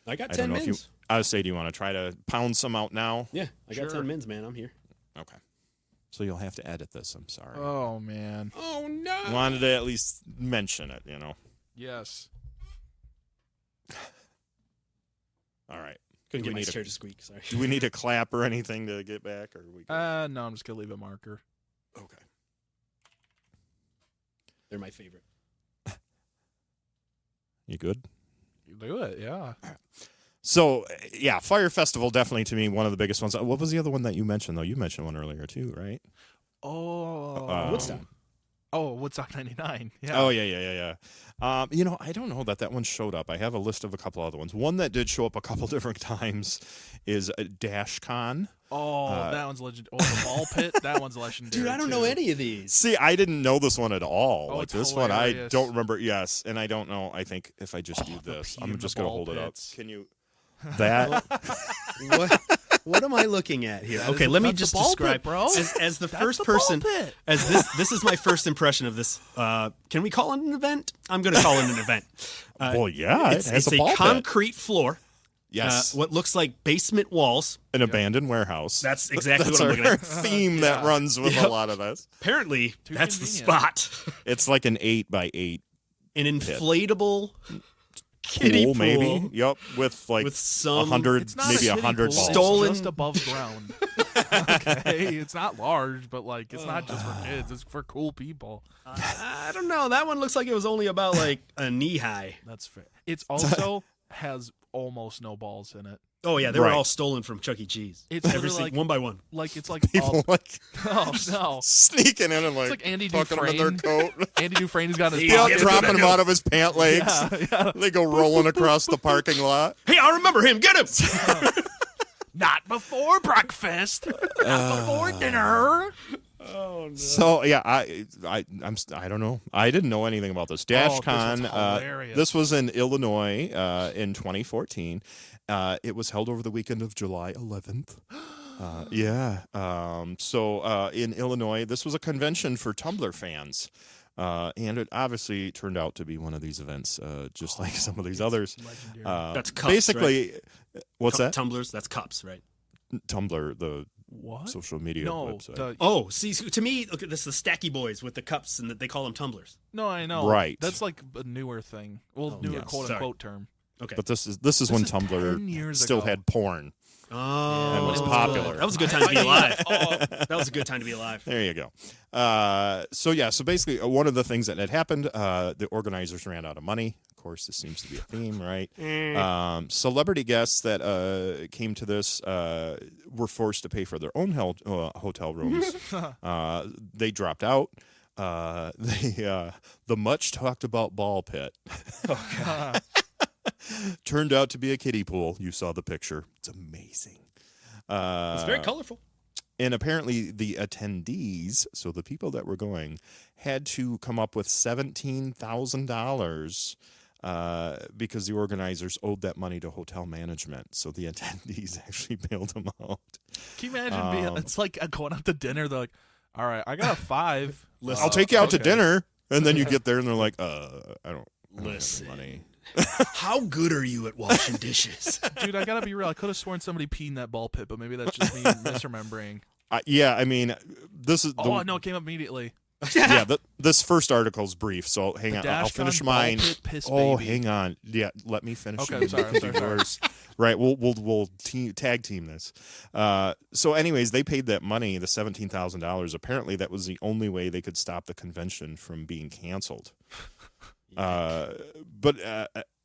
I got I 10 don't know mins. I would say, do you want to try to pound some out now? Yeah, I got Sure. 10 mins, man. I'm here. Okay. So you'll have to edit this. I'm sorry. Oh man. Oh no! Wanted to at least mention it, Yes. All right. Couldn't Do get we my need a- chair to squeak. Sorry. Do we need a clap or anything to get back, or are we? Good? No, I'm just gonna leave a marker. Okay. They're my favorite. You good? You do it, yeah. So yeah, Fyre Festival definitely to me one of the biggest ones. What was the other one that you mentioned though? You mentioned one earlier too, right? Oh, Woodstock. Oh, Woodstock '99. Yeah. Oh yeah. I don't know that one showed up. I have a list of a couple other ones. One that did show up a couple different times is DashCon. Oh, that one's legend. Oh, the ball pit. That one's legendary. Dude, I don't know any of these. See, I didn't know this one at all. Oh, like it's this one, I hilarious. don't remember. Yes, and I don't know. I think if I just do this, pee I'm in just the gonna ball hold pits. it up. Can you? That What am I looking at here? That Okay, is- let me that's just the ball describe, pit, bro. as the That's first the ball person, pit. as this is my first impression of this. Can we call it an event? I'm going to call it an event. well, yeah, It's, it has it's a ball pit. concrete floor. Yes, What looks like basement walls. an abandoned warehouse. That's exactly That's what I'm our looking at. theme that runs with a lot of this. Apparently, Too that's the convenient. spot. It's like an 8x8 An inflatable kiddie pool, pool. maybe. Yep, with like With some- 100, It's not maybe a kiddie 100 pool, balls. Stolen- It's just above ground. Okay, it's not large, but like it's not just for kids. It's for cool people. I don't know. That one looks like it was only about like a knee high. That's fair. It's also has almost no balls in it. Oh yeah, they were Right. all stolen from Chuck E. Cheese. It's Every literally single one by one. like it's like People all, like oh no. sneaking in and like Andy tucking them in their Dufresne. coat. Andy Dufresne's got his Yeah, Yeah, get pocket. dropping them out of his pant legs. Yeah. They go rolling across the parking lot. Hey, I remember him. Get him. Not before breakfast. Not before dinner. Oh no. So yeah, I don't know. I didn't know anything about this. DashCon. hilarious. This was in Illinois in 2014. It was held over the weekend of July 11th. So in Illinois, this was a convention for Tumblr fans. And it obviously turned out to be one of these events, just like some of these others. Legendary. That's cups, basically, what's that? Tumblers. That's cups, right? Tumblr, the What? social media No, website. Oh, see, to me, look, this is the Stacky Boys with the cups, and they call them tumblers. no, I know. Right. That's like a newer thing. Well, newer yes. quote Sorry. unquote term. Okay. But this is This when is 10 Tumblr years still ago. had porn. Oh, And was it was popular. That was a good time to be alive. That was a good time to be alive. There you go. So basically, one of the things that had happened, the organizers ran out of money. Of course, this seems to be a theme, right? Celebrity guests that came to this were forced to pay for their own hotel rooms. They dropped out. The much talked about ball pit turned out to be a kiddie pool. You saw the picture. It's amazing. It's very colorful. And apparently the attendees, so the people that were going, had to come up with $17,000 because the organizers owed that money to hotel management. So the attendees actually bailed them out. Can you imagine being, it's like going out to dinner, they're like, all right, I got a 5. I'll take you out to okay. dinner. And then you get there and they're like, I don't Listen. have money. How good are you at washing dishes? Dude, I gotta be real. I could have sworn somebody peed in that ball pit, but maybe that's just me misremembering. Yeah, I mean, this is... Oh, no, it came up immediately. Yeah, this first article's brief, so hang on. I'll DashCon finish ball mine. pit piss Oh, baby. hang on. Yeah, let me finish. Okay, it. I'm sorry, You can do yours. Right, we'll tag team this. So, anyways, they paid that money, the $17,000. Apparently, that was the only way they could stop the convention from being canceled. But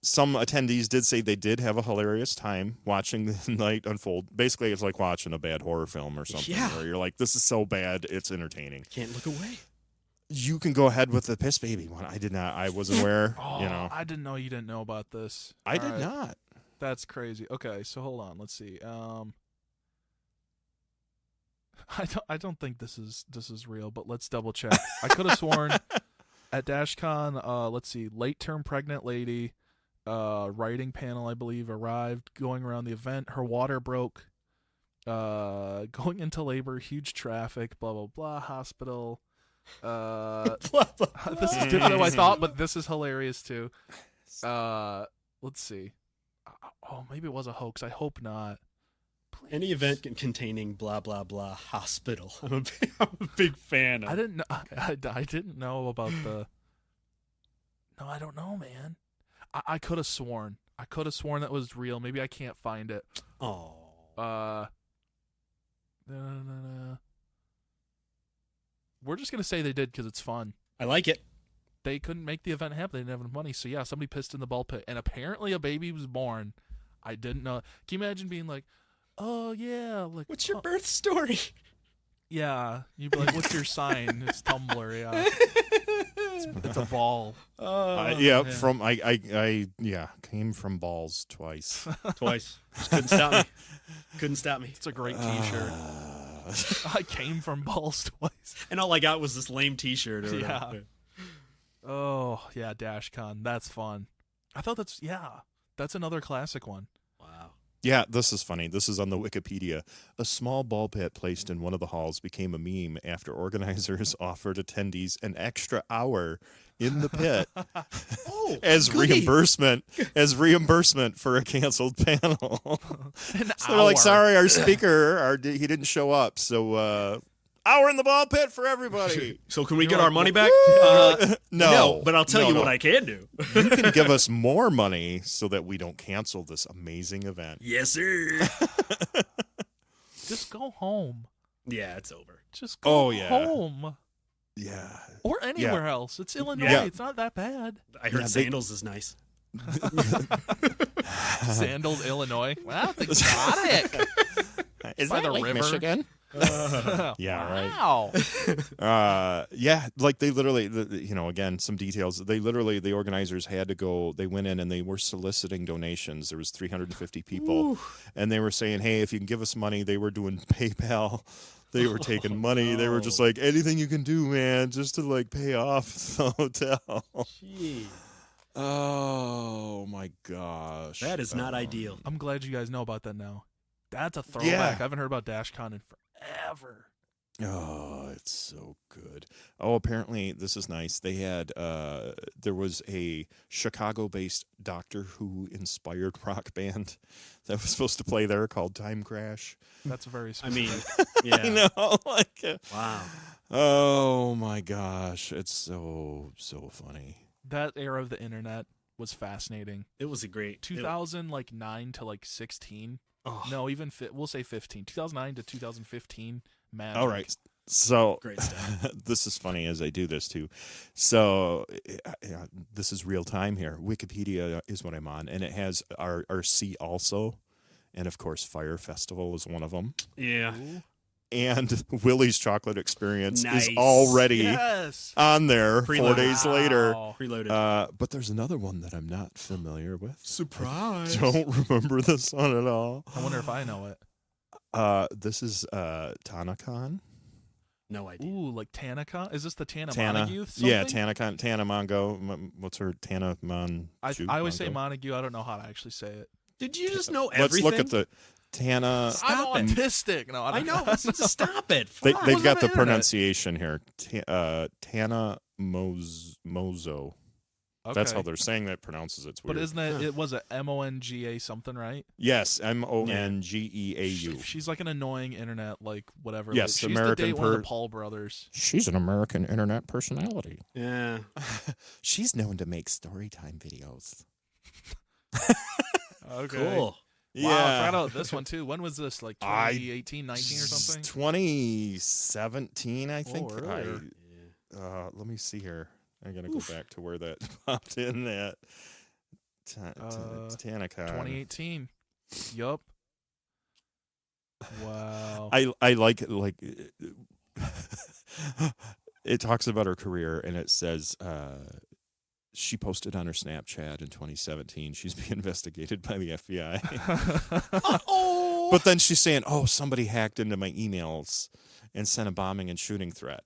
some attendees did say they did have a hilarious time watching the night unfold. Basically, it's like watching a bad horror film or something, where you're like, "This is so bad, it's entertaining." Can't look away. You can go ahead with the piss baby one. I did not. I wasn't aware. Oh, You know, I didn't know you didn't know about this. I All did right. not. That's crazy. Okay, so hold on. Let's see. I don't think this is real, but let's double check. I could have sworn at DashCon, let's see, late term pregnant lady, writing panel, I believe, arrived, going around the event. Her water broke, going into labor, huge traffic, blah, blah, blah, hospital. This is different than I thought, but this is hilarious too. Let's see. Oh, maybe it was a hoax. I hope not. Please. Any event containing blah blah blah hospital. I'm a big fan of. I didn't know. I didn't know about the. No, I don't know, man. I could have sworn. I could have sworn that was real. Maybe I can't find it. Oh. No. We're just gonna say they did because it's fun. I like it. They couldn't make the event happen. They didn't have enough money. So yeah, somebody pissed in the ball pit, and apparently a baby was born. I didn't know. Can you imagine being like, "Oh yeah, like What's your birth story? yeah." You'd be like, "What's your sign?" It's Tumblr. Yeah, it's a ball. Yeah, man. from I came from balls twice. Twice. Just couldn't stop me. Couldn't stop me. It's a great T-shirt. I came from balls twice. And all I got was this lame T-shirt. Or Yeah. whatever. Oh yeah, DashCon. That's fun. I thought that's another classic one. Wow. Yeah, this is funny. This is on the Wikipedia. A small ball pit placed in one of the halls became a meme after organizers offered attendees an extra hour in the pit Oh, as goody. reimbursement for a canceled panel. An So they're like, hour. sorry, our speaker, he didn't show up. So hour in the ball pit for everybody. So can we You're get like, our money back? No, but I'll tell you no. what I can do. You can give us more money so that we don't cancel this amazing event. Yes, sir. Just go home. Yeah, it's over. Just go Oh, yeah. home. Yeah. Or anywhere else. It's Illinois. Yeah. It's not that bad. I heard Yeah, Sandals is nice. Sandals, Illinois. Well, that's exotic. Is By that the Lake river. Michigan? Yeah, right. Wow. Yeah, like they literally, again, some details. The organizers had to go, they went in and they were soliciting donations. There was 350 people. And they were saying, hey, if you can give us money, they were doing PayPal. They were taking money. They were just like, anything you can do, man, just to like pay off the hotel. Jeez. Oh my gosh. That is not ideal. I'm glad you guys know about that now. That's a throwback. Yeah. I haven't heard about DashCon in forever. Oh, it's so good. Oh, apparently this is nice. They had there was a Chicago-based Doctor Who inspired rock band that was supposed to play there called Time Crash. That's very I mean, specific. yeah. I know, Wow. oh my gosh, it's so funny. That era of the internet was fascinating. It was a great 2009 to 16. Oh, No, even we'll say 15. 2009 to 2015. Magic. All right. So great stuff. this is funny as I do this too. So this is real time here. Wikipedia is what I'm on, and it has our C also, and of course Fyre Festival is one of them. Yeah. And Willy's Chocolate Experience Nice. is already Yes. on there 4 Preloaded. days later. Wow. Preloaded. But there's another one that I'm not familiar with. Surprise. Don't remember this one at all. I wonder if I know it. This is TanaCon. No idea. Ooh, like TanaCon? Is this the Tana Tana. Montague? Something? Yeah, TanaCon. Tana Mongo. What's her? Tana Mon. I always say Montague. I don't know how to actually say it. Did you just know Let's everything? look at the Tana. I'm autistic. No, I know. Stop it. They've was got on the the internet. pronunciation here. Tana Mozo. Okay. That's how they're saying that. Pronounces it's weird. But isn't it? It was a MONGA something, right? Yes, MONGEAU. She's like an annoying internet, like whatever. Yes, like, she's American to date one of the Paul brothers. She's an American internet personality. Yeah. She's known to make storytime videos. Okay. Cool. Wow, I forgot about this one too. When was this? Like 2018, 19 or something? 2017, I think. earlier. Let me see here. I gotta go back to where that popped in. That TanaCon. 2018. Yup. Wow. I like it talks about her career, and it says she posted on her Snapchat in 2017 she's being investigated by the FBI. Oh. But then she's saying, "Oh, somebody hacked into my emails and sent a bombing and shooting threat."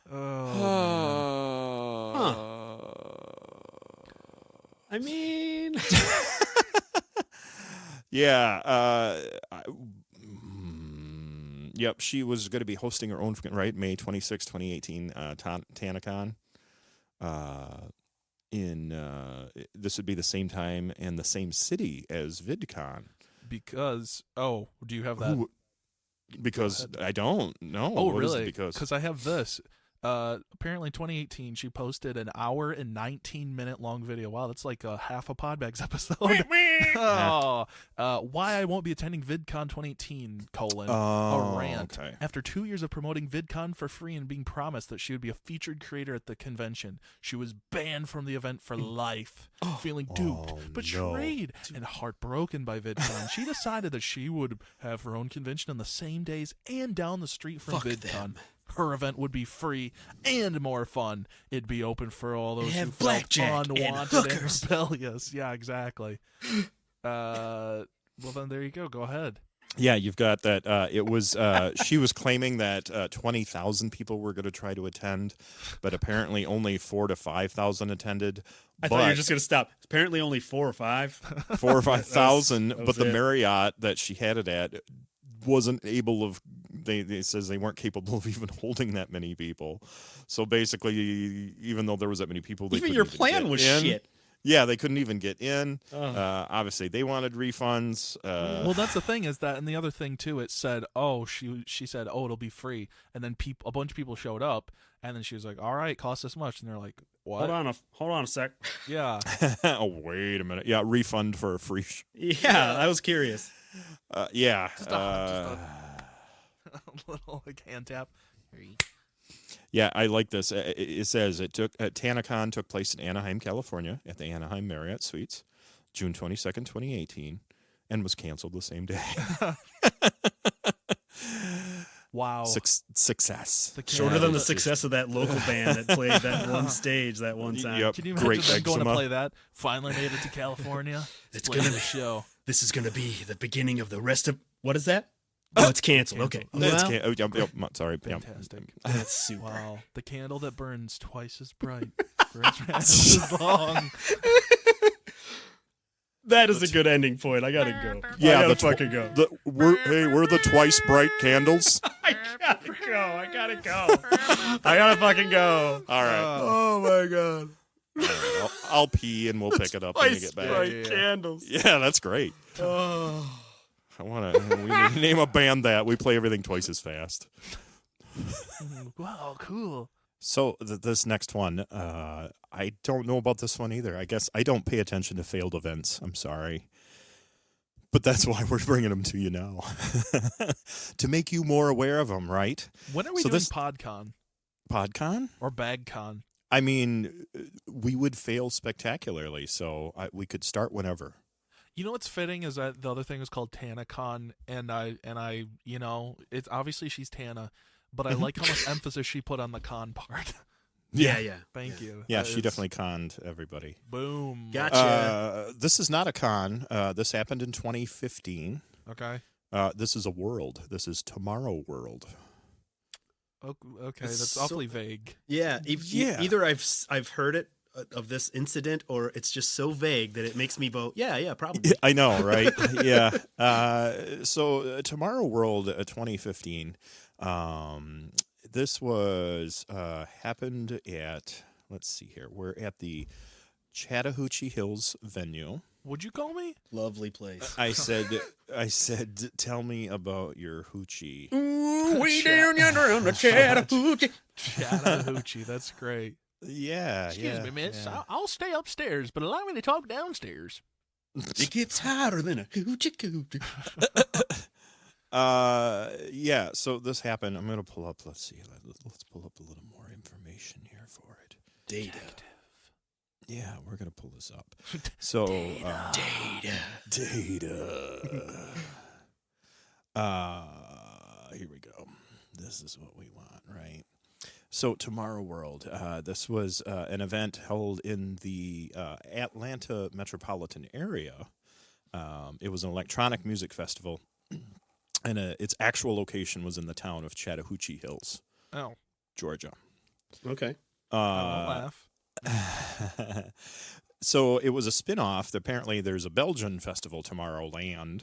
I mean, yeah. Yep, she was going to be hosting her own, right? May 26, 2018, TanaCon. This would be the same time and the same city as VidCon. Because do you have that? Because I don't know. Oh, What is it really? because Because I have this. Apparently, 2018, she posted an hour and 19-minute long video. Wow, that's like half a Podbags episode. Why I won't be attending VidCon 2018, a rant. Okay. After 2 years of promoting VidCon for free and being promised that she would be a featured creator at the convention, she was banned from the event for life. Feeling duped, betrayed, and heartbroken by VidCon, she decided that she would have her own convention on the same days and down the street from VidCon. them. Her event would be free and more fun. It'd be open for all those have who blackjack felt and unwanted hookers. and rebellious. Yeah, exactly. Well, then there you go. Go ahead. Yeah, you've got that. It was she was claiming that 20,000 people were going to try to attend, but apparently only 4,000 to 5,000 attended. I thought you were just going to stop. Apparently only 4 or 5. 4,000 or 5,000, that but was the it. Marriott that she had it at wasn't able of. They says they weren't capable of even holding that many people. So basically, even though there was that many people, they Even couldn't your even plan get was in. shit. Yeah, they couldn't even get in. Oh. Obviously, they wanted refunds. Well, that's the thing is that, and the other thing too, it said, she said, it'll be free, and then a bunch of people showed up, and then she was like, all right, it costs this much, and they're like, what? Hold on a sec. Yeah. Oh, wait a minute. Yeah, refund for a free. Yeah, I was curious. Yeah. Just a little like hand tap. Yeah, I like this. It says TanaCon took place in Anaheim, California, at the Anaheim Marriott Suites, June 22nd, 2018, and was canceled the same day. Wow. Success. Shorter than the success of that local band that played that one stage that one time. Yep. Can you Great imagine them going to eczema. play that? Finally made it to California. It's Playing gonna the show. This is going to be the beginning of the rest of... What is that? Oh, it's canceled. Okay. It's Well, sorry. Yep. Fantastic. that's super. Wow. The candle that burns twice as bright, burns as long. That is a good ending point. I gotta go. Yeah, I gotta the fucking go. we're the twice bright candles. I gotta go. I gotta go. I gotta fucking go. All right. Oh my god. All right, I'll pee and we'll pick it up when we Twice get back. bright Yeah. candles. Yeah, that's great. Oh. We need to name a band that we play everything twice as fast. Wow, cool. So this next one, I don't know about this one either. I guess I don't pay attention to failed events. I'm sorry. But that's why we're bringing them to you now. To make you more aware of them, right? When are we So doing this- PodCon PodCon? or BagCon? I mean, we would fail spectacularly, so we could start whenever. You know what's fitting is that the other thing is called TanaCon, and I, you know, it's obviously she's Tana, but I like how much emphasis she put on the con part. Yeah. Thank you. Yeah, That she is- definitely conned everybody. Boom. Gotcha. This is not a con. This happened in 2015. Okay. This is a world. This is TomorrowWorld. Okay, It's that's so- awfully vague. Yeah, Yeah. either I've heard it of this incident, or it's just so vague that it makes me vote. Yeah, probably. I know, right? Yeah. So TomorrowWorld 2015. This was happened at. Let's see here. We're at the Chattahoochee Hills venue. Would you call me? Lovely place. I said, tell me about your hoochie. Ooh, way down yonder on the Chattahoochee. Chattahoochee. That's great. Yeah. Excuse me, miss. yeah. I'll stay upstairs, but allow me to talk downstairs. It gets hotter than a hoochie coochie. Yeah. So this happened. I'm gonna pull up. Let's see. Let's pull up a little more information here for it. Data. Yeah, we're gonna pull this up. So data. Here we go. This is what we want, right? So TomorrowWorld. This was an event held in the Atlanta metropolitan area. It was an electronic music festival, and its actual location was in the town of Chattahoochee Hills, Oh, Georgia. Okay. I won't laugh. So it was a spin-off. Apparently there's a Belgian festival, Tomorrowland,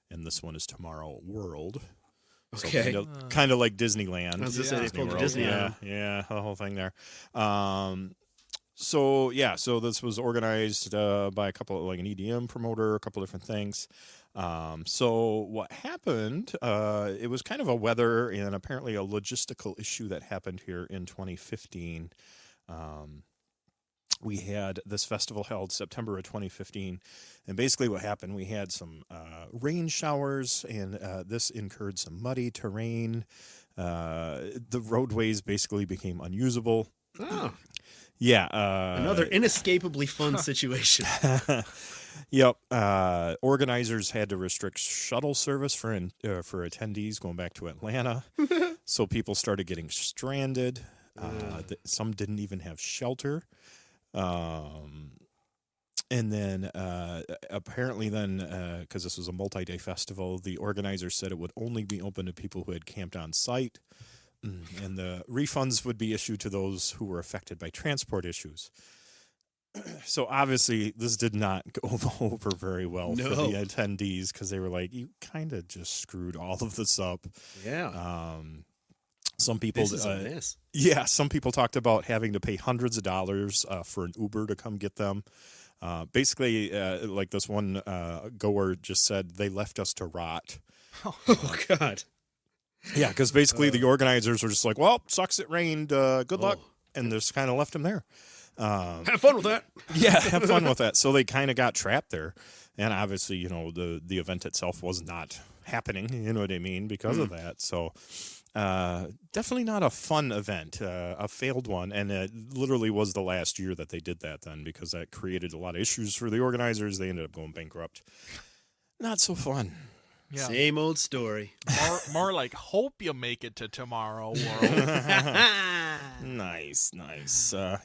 and this one is TomorrowWorld. So Okay. kind of like Disneyland. I was just saying, they pulled World. Disney yeah, out. yeah, the whole thing there. So this was organized by a couple, like an EDM promoter, a couple different things. So what happened, it was kind of a weather and apparently a logistical issue that happened here in 2015. We had this festival held September of 2015, and basically what happened, we had some rain showers, and this incurred some muddy terrain. The roadways basically became unusable. Oh, Yeah. another inescapably fun situation. Yep. Organizers had to restrict shuttle service for attendees going back to Atlanta, so people started getting stranded. Some didn't even have shelter. And then apparently then, because this was a multi-day festival, the organizers said it would only be open to people who had camped on site, and the refunds would be issued to those who were affected by transport issues. So obviously this did not go over very well for the attendees, because they were like, you kind of just screwed all of this up. Yeah. Some people, This is a mess. yeah, some people talked about having to pay hundreds of dollars for an Uber to come get them. Basically, like this one goer just said, they left us to rot. Oh, God. Yeah, because basically the organizers were just like, well, sucks it rained, good luck, and just kind of left them there. Have fun with that. Yeah, have fun with that. So they kind of got trapped there. And obviously, the event itself was not happening, you know what I mean, because of that. So definitely not a fun event, a failed one. And it literally was the last year that they did that then, because that created a lot of issues for the organizers. They ended up going bankrupt. Not so fun. Yeah. Same old story. More like, hope you make it to Tomorrow World. Nice.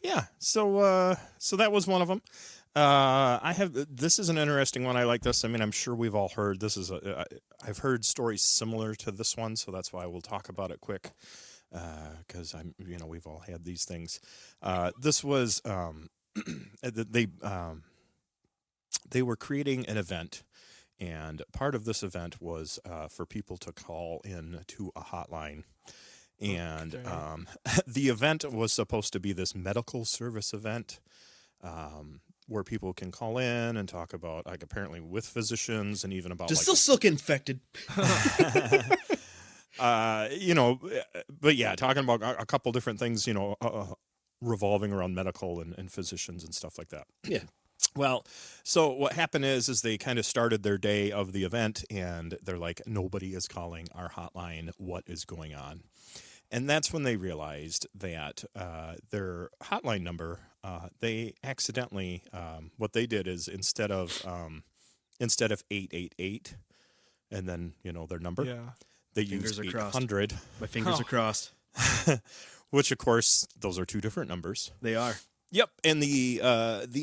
Yeah. So that was one of them. This is an interesting one. I like this. I mean, I'm sure we've all heard this is I've heard stories similar to this one, so that's why we'll talk about it quick. Because we've all had these things. This was they were creating an event, and part of this event was for people to call in to a hotline. And the event was supposed to be this medical service event where people can call in and talk about, like, apparently with physicians and even about Just still silk infected. but yeah, talking about a couple different things, revolving around medical and physicians and stuff like that. Yeah. Well, so what happened is they kind of started their day of the event, and they're like, nobody is calling our hotline. What is going on? And that's when they realized that their hotline number, they accidentally, what they did is instead of 888 and then, their number, they Fingers used are crossed. 800. My fingers are crossed. Which, of course, those are two different numbers. They are. Yep, and the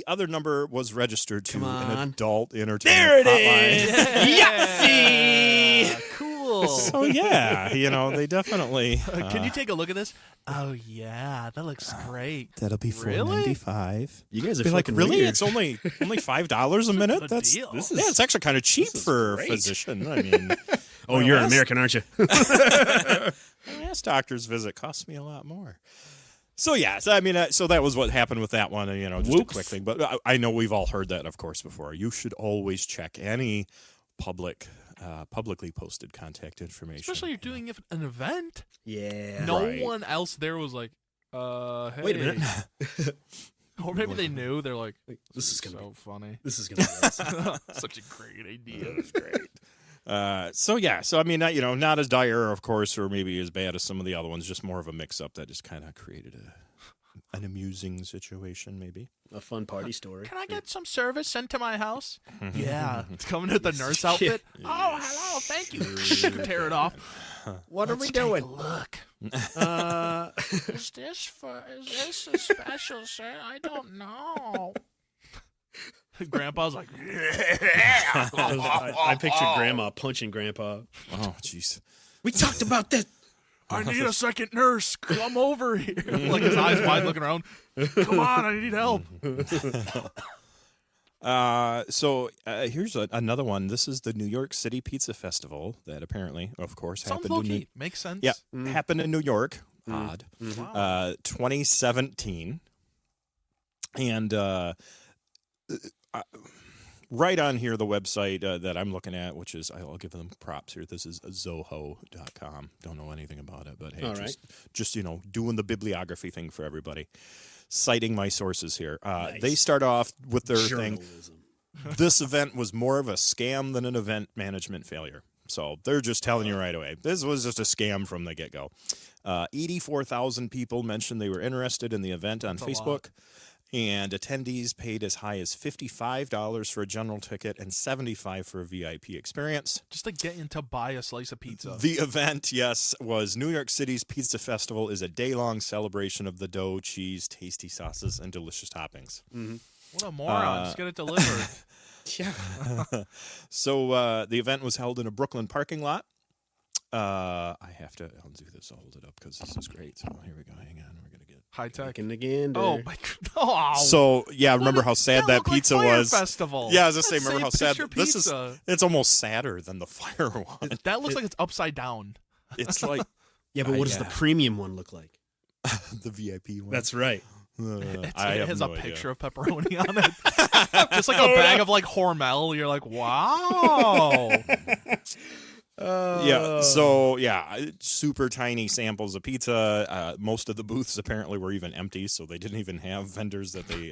other number was registered to Come an on. adult There entertainment it hotline. is. Yahtzee! Cool. So yeah, they definitely. Can you take a look at this? Oh yeah, that looks great. That'll be Really? $4.95. You guys are Be like, fucking really? weird. It's only $5 a minute. good That's deal. This yeah, is- it's actually kind of cheap this is for a great. physician. I mean, Oh, you're an American, aren't you? my last doctor's visit cost me a lot more. So yeah, so that was what happened with that one. Just a Whoops. quick thing. But I know we've all heard that, of course, before. You should always check any publicly posted contact information. Especially you're doing an event. Yeah. No Right. one else there was like, hey. Wait a minute. Or maybe they knew. They're like, This is gonna so funny. This is gonna be awesome. Such a great idea. That's great. So not as dire, of course, or maybe as bad as some of the other ones. Just more of a mix-up that just kind of created an amusing situation, maybe. A fun party story. Can I get some service sent to my house? Yeah. It's coming with the nurse outfit. Yeah. Oh, hello. Thank you. Tear it off. What Let's are we take doing? a look. Is this a special set? I don't know. Grandpa's like, yeah. I pictured Grandma punching Grandpa. Oh, jeez. We talked about this. I need a second nurse. Come over here. Like his eyes wide looking around. Come on, I need help. Here's another one. This is the New York City Pizza Festival that apparently, of course, Sounds happened in low-key. Makes sense. Yeah, happened in New York. Odd. Wow. 2017. And right on here, the website that I'm looking at, which is, I'll give them props here. This is zoho.com. Don't know anything about it, but hey, All just doing the bibliography thing for everybody. Citing my sources here. Nice. They start off with their thing. Journalism. This event was more of a scam than an event management failure. So they're just telling you right away. This was just a scam from the get-go. 84,000 people mentioned they were interested in the event on That's a Facebook. lot. And attendees paid as high as $55 for a general ticket and $75 for a VIP experience. Just to get in to buy a slice of pizza. The event, yes, was New York City's Pizza Festival is a day-long celebration of the dough, cheese, tasty sauces, and delicious toppings. What a moron. Just get it delivered. Yeah. So the event was held in a Brooklyn parking lot. I'll do this. I'll hold it up because this is great. So here we go. Hang on. We're going to get High tech. Kicking the gander. Oh, my God. Oh. So yeah, remember how sad that looked like pizza Fyre was. Festival. Yeah, I was gonna say, That remember how same sad picture this is. pizza. It's almost sadder than the Fyre one. That looks like it's upside down. It's like Yeah, but what does the yeah. premium one look like? the VIP one. That's right. It I have has no a idea. picture of pepperoni on it. Just like a bag of like Hormel. You're like, wow. Yeah. So super tiny samples of pizza. Most of the booths apparently were even empty, so they didn't even have vendors that they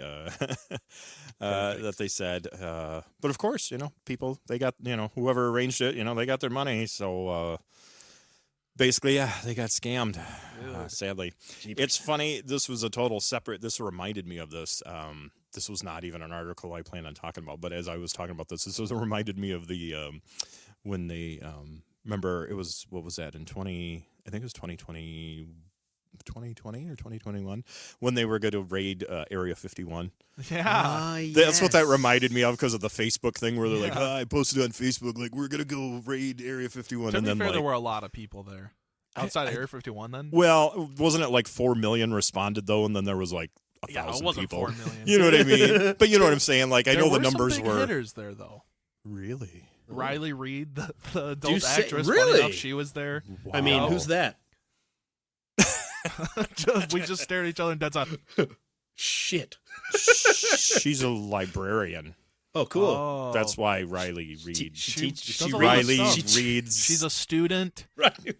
that they said. But of course, people they got whoever arranged it, they got their money. So basically, they got scammed. Sadly, it's funny. This was a total separate. This reminded me of this. This was not even an article I planned on talking about, but as I was talking about this reminded me of the when they remember it was what was that in 2020 or 2021 when they were going to raid Area 51. Yeah. That's what that reminded me of because of the Facebook thing where they're like, I posted on Facebook like we're going to go raid Area 51 To and be then fair, like there were a lot of people there. Outside of Area 51 then? well, wasn't it like 4 million responded though and then there was like 1,000 it wasn't people. 4 million. You know what I mean? But you know what I'm saying? Like I There know the were some numbers big were hitters there though. really. Riley Reid, the Do you adult say- actress, really? funny enough, she was there. I mean, Wow. who's that? We just stared at each other and dead on. Shit. She's a librarian. Oh, cool. Oh. That's why Riley reads. She She does a lot of Riley stuff. reads. She's a student. Right.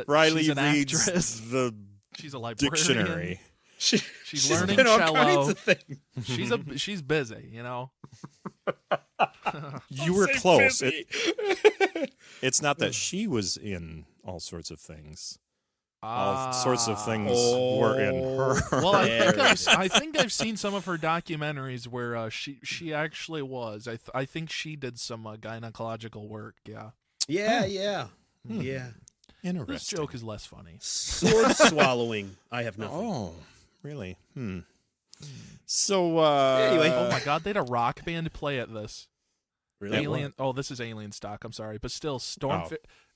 Riley she's an reads actress. the She's a librarian. dictionary. She's learning been all cello. kinds of things. She's busy, You were close. It's not that she was in all sorts of things. All sorts of things were in her. Well, There I think I've seen some of her documentaries where she actually was. I think she did some gynecological work. Yeah. Yeah, yeah. Yeah. Interesting. This joke is less funny. Sword swallowing. I have nothing. Oh, really? So Anyway. Oh my God, they had a rock band play at this. Really? Alien. Oh, this is Alien stock. I'm sorry, but still, Storm.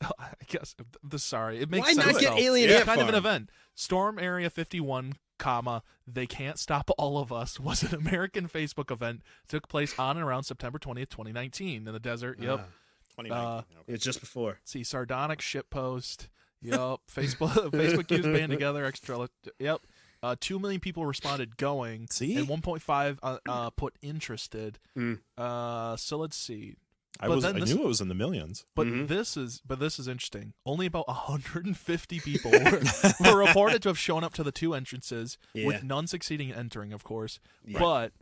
I guess. Sorry, it makes Why sense. not get though. Alien It's Ant kind of an Farm? event. Storm Area 51, They Can't Stop All of Us was an American Facebook event. Took place on and around September 20th, 2019, in the desert. Yep. 2019. It's just before. See, sardonic shitpost. Yep. Facebook used band together. Extra. Yep. 2 million people responded going. See? And 1.5 put interested. Mm. So let's see. I knew it was in the millions. But this is interesting. Only about 150 people were reported to have shown up to the 2 entrances, with none succeeding in entering, of course. Yeah. But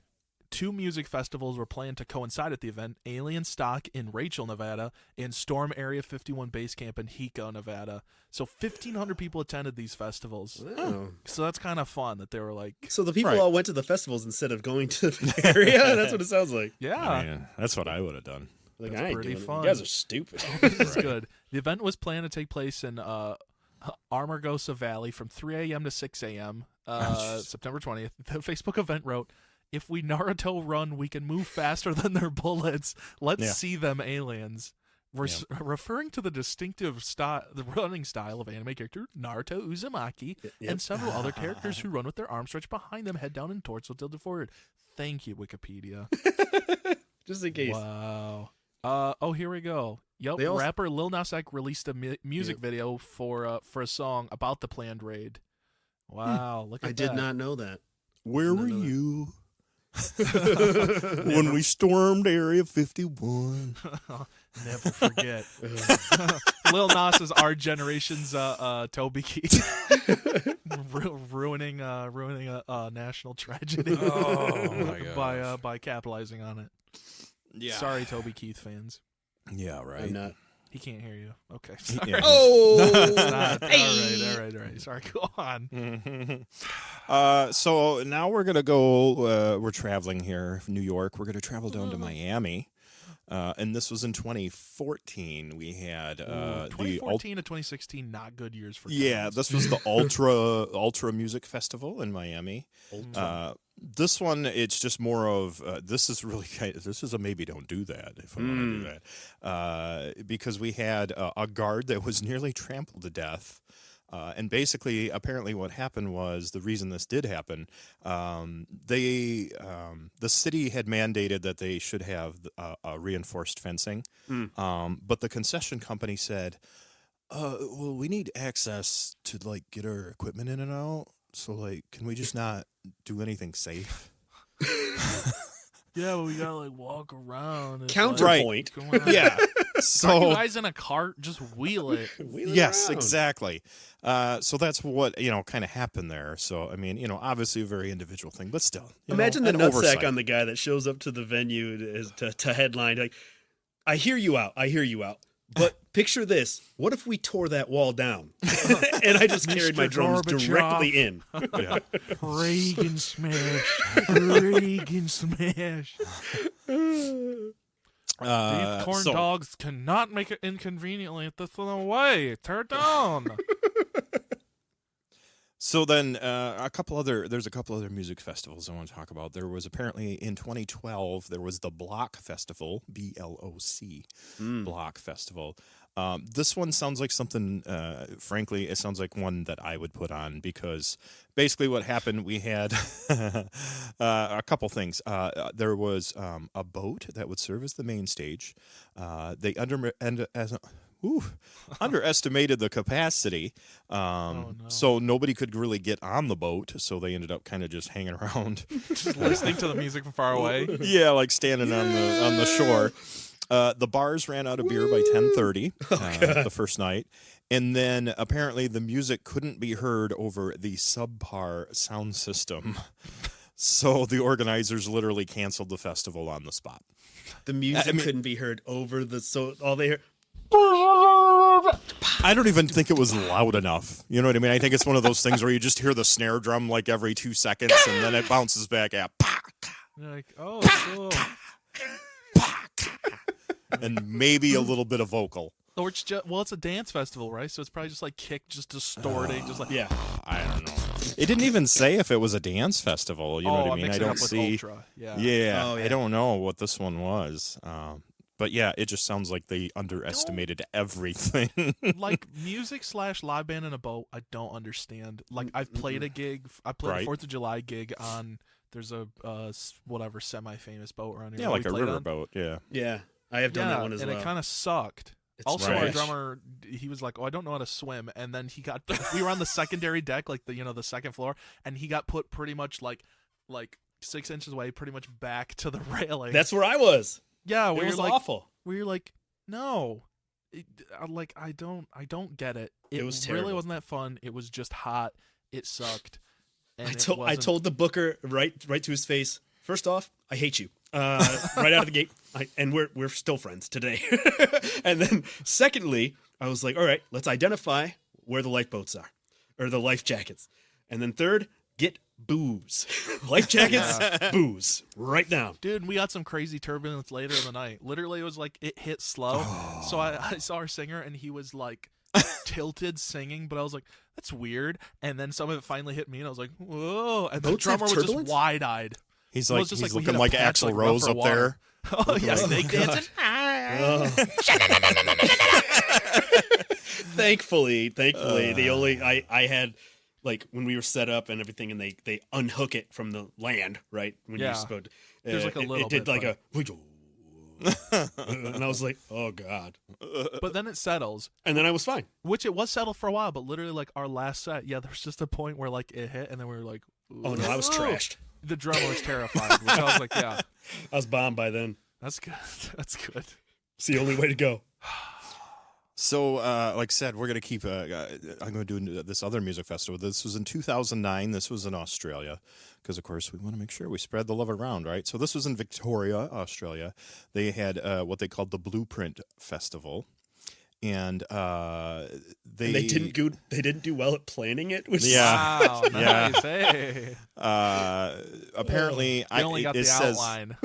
2 music festivals were planned to coincide at the event: Alien Stock in Rachel, Nevada, and Storm Area 51 Base Camp in Hico, Nevada. So 1,500 people attended these festivals. Oh. So that's kind of fun that they were like, So the people Right. all went to the festivals instead of going to the area? That's what it sounds like. yeah. I mean, that's what I would have done. Like, That's I ain't pretty doing it. fun. You guys are stupid. This is good. The event was planned to take place in Amargosa Valley from 3 a.m. to 6 a.m. September 20th. The Facebook event wrote, "If we Naruto run, we can move faster than their bullets. Let's see them, aliens." Referring to the distinctive the running style of anime character Naruto Uzumaki and several other characters who run with their arms stretched behind them, head down and torso tilted forward. Thank you, Wikipedia. Just in case. Wow. Here we go. Yep. They also- Rapper Lil Nas X released a music video for a song about the planned raid. Wow, look at I that. did not know that. Where were you when we stormed Area 51? Never forget. Lil Nas is our generation's Toby Keith, ruining a national tragedy Oh my by capitalizing on it. Yeah. Sorry, Toby Keith fans. Yeah, right. I'm not. He can't hear you. Okay. Sorry. Yeah. Oh! All right. Sorry, go on. So now we're going to go, we're traveling here from New York. We're going to travel down to Miami. And this was in 2014. We had the 2014 to 2016, not good years for this was the Ultra Music Festival in Miami. This one, it's just more of this is a maybe don't do that if I want to do that, because we had a guard that was nearly trampled to death. And basically, apparently what happened was, the reason this did happen, the city had mandated that they should have reinforced fencing. But the concession company said, well, we need access to, like, get our equipment in and out. So, like, can we just not do anything safe? Yeah, but we gotta like walk around. Counterpoint. Yeah. Aren't So you guys in a cart? Just wheel it. Wheel it yes, around. exactly. So that's what, kind of happened there. So, I mean, obviously a very individual thing, but still. Imagine the an nutsack oversight. on the guy that shows up to the venue to headline. Like, I hear you out. But picture this. What if we tore that wall down? And I just carried my Mr. drums Gorbachev. directly in. Yeah. Reagan smash. Reagan smash. Beef corn dogs cannot make it inconveniently at this way. Tear it down. So then there's a couple other music festivals I want to talk about. There was apparently in 2012, there was the Block Festival, BLOC, Block Festival. This one sounds like something, frankly, it sounds like one that I would put on, because basically what happened, we had a couple things. There was a boat that would serve as the main stage. They underestimated the capacity, so nobody could really get on the boat, so they ended up kind of just hanging around. Just listening to the music from far away. Yeah, like standing on the shore. The bars ran out of beer by 10:30 the first night, and then apparently the music couldn't be heard over the subpar sound system, so the organizers literally canceled the festival on the spot. The music couldn't be heard over so all they heard. I don't even think it was loud enough. You know what I mean? I think it's one of those things where you just hear the snare drum like every 2 seconds, and then it bounces back at You're like, oh, cool. and maybe a little bit of vocal. Or it's just, well, it's a dance festival, right? So it's probably just like kick, just distorting, just like Yeah. I don't know. It didn't even say if it was a dance festival. You know what I mean? I mixing don't up with see. Ultra. Yeah. Yeah, Oh, yeah. I don't know what this one was. But yeah, it just sounds like they underestimated everything. Like music / live band in a boat, I don't understand. Like I've played a gig. I played Right. a 4th of July gig on. There's a whatever semi-famous boat around here. Yeah, that like we a played on. riverboat. Yeah. Yeah, I have done that one as and well. it kind of sucked. It's Also, our trash. drummer, he was like, "Oh, I don't know how to swim," and then he got. We were on the secondary deck, like the second floor, and he got put pretty much like 6 inches away, pretty much back to the railing. That's where I was. yeah, It where was you're like, awful. where you're like, no, I don't get it. It was really terrible. wasn't that fun. It was just hot. It sucked. And I told the booker right to his face. First off, I hate you. Right out of the gate, and we're still friends today. And then secondly, I was like, all right, let's identify where the lifeboats are, or the life jackets. And then third, get booze, life jackets, booze right now. Dude, we got some crazy turbulence later in the night. Literally, it was like it hit slow. So I saw our singer, and he was like tilted singing, but I was like, that's weird. And then some of it finally hit me, and I was like, whoa. And the Boats have drummer was just turbulence? wide-eyed. He's Well, like it's just he's like we looking hit a like patch, Axl like, Rose rougher up water. there. Oh, yeah, snake dancing. Thankfully, the only I had, like, when we were set up and everything, and they unhook it from the land, right? When Yeah. you're supposed to, There's like a little it did bit, like but- and I was like, oh god. But then it settles, And then I was fine. which it was settled for a while, but literally, like, our last set, there was just a point where, like, it hit, and then we were like, Oh no, I was "Ooh." trashed. The drummer was terrified, which I was like, yeah, I was bombed by then. that's good. That's good. It's the only way to go. So, like I said, we're going to keep. I'm going to do this other music festival. This was in 2009. This was in Australia, because of course we want to make sure we spread the love around, right? So this was in Victoria, Australia. They had what they called the Blueprint Festival, and They didn't do well at planning it. Which Yeah. Wow, Yeah. nice. Hey. apparently I only got it the says outline.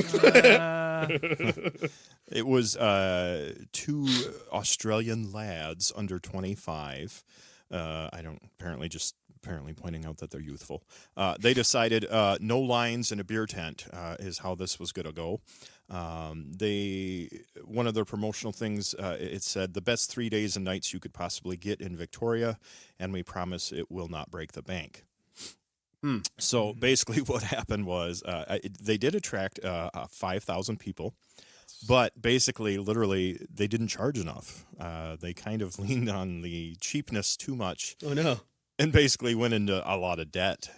it was 2 Australian lads under 25. I don't apparently pointing out that they're youthful. They decided no lines in a beer tent is how this was going to go. One of their promotional things, it said the best 3 days and nights you could possibly get in Victoria, and we promise it will not break the bank. So basically what happened was they did attract 5,000 people, but basically, literally, they didn't charge enough. They kind of leaned on the cheapness too much, Oh no. and basically went into a lot of debt.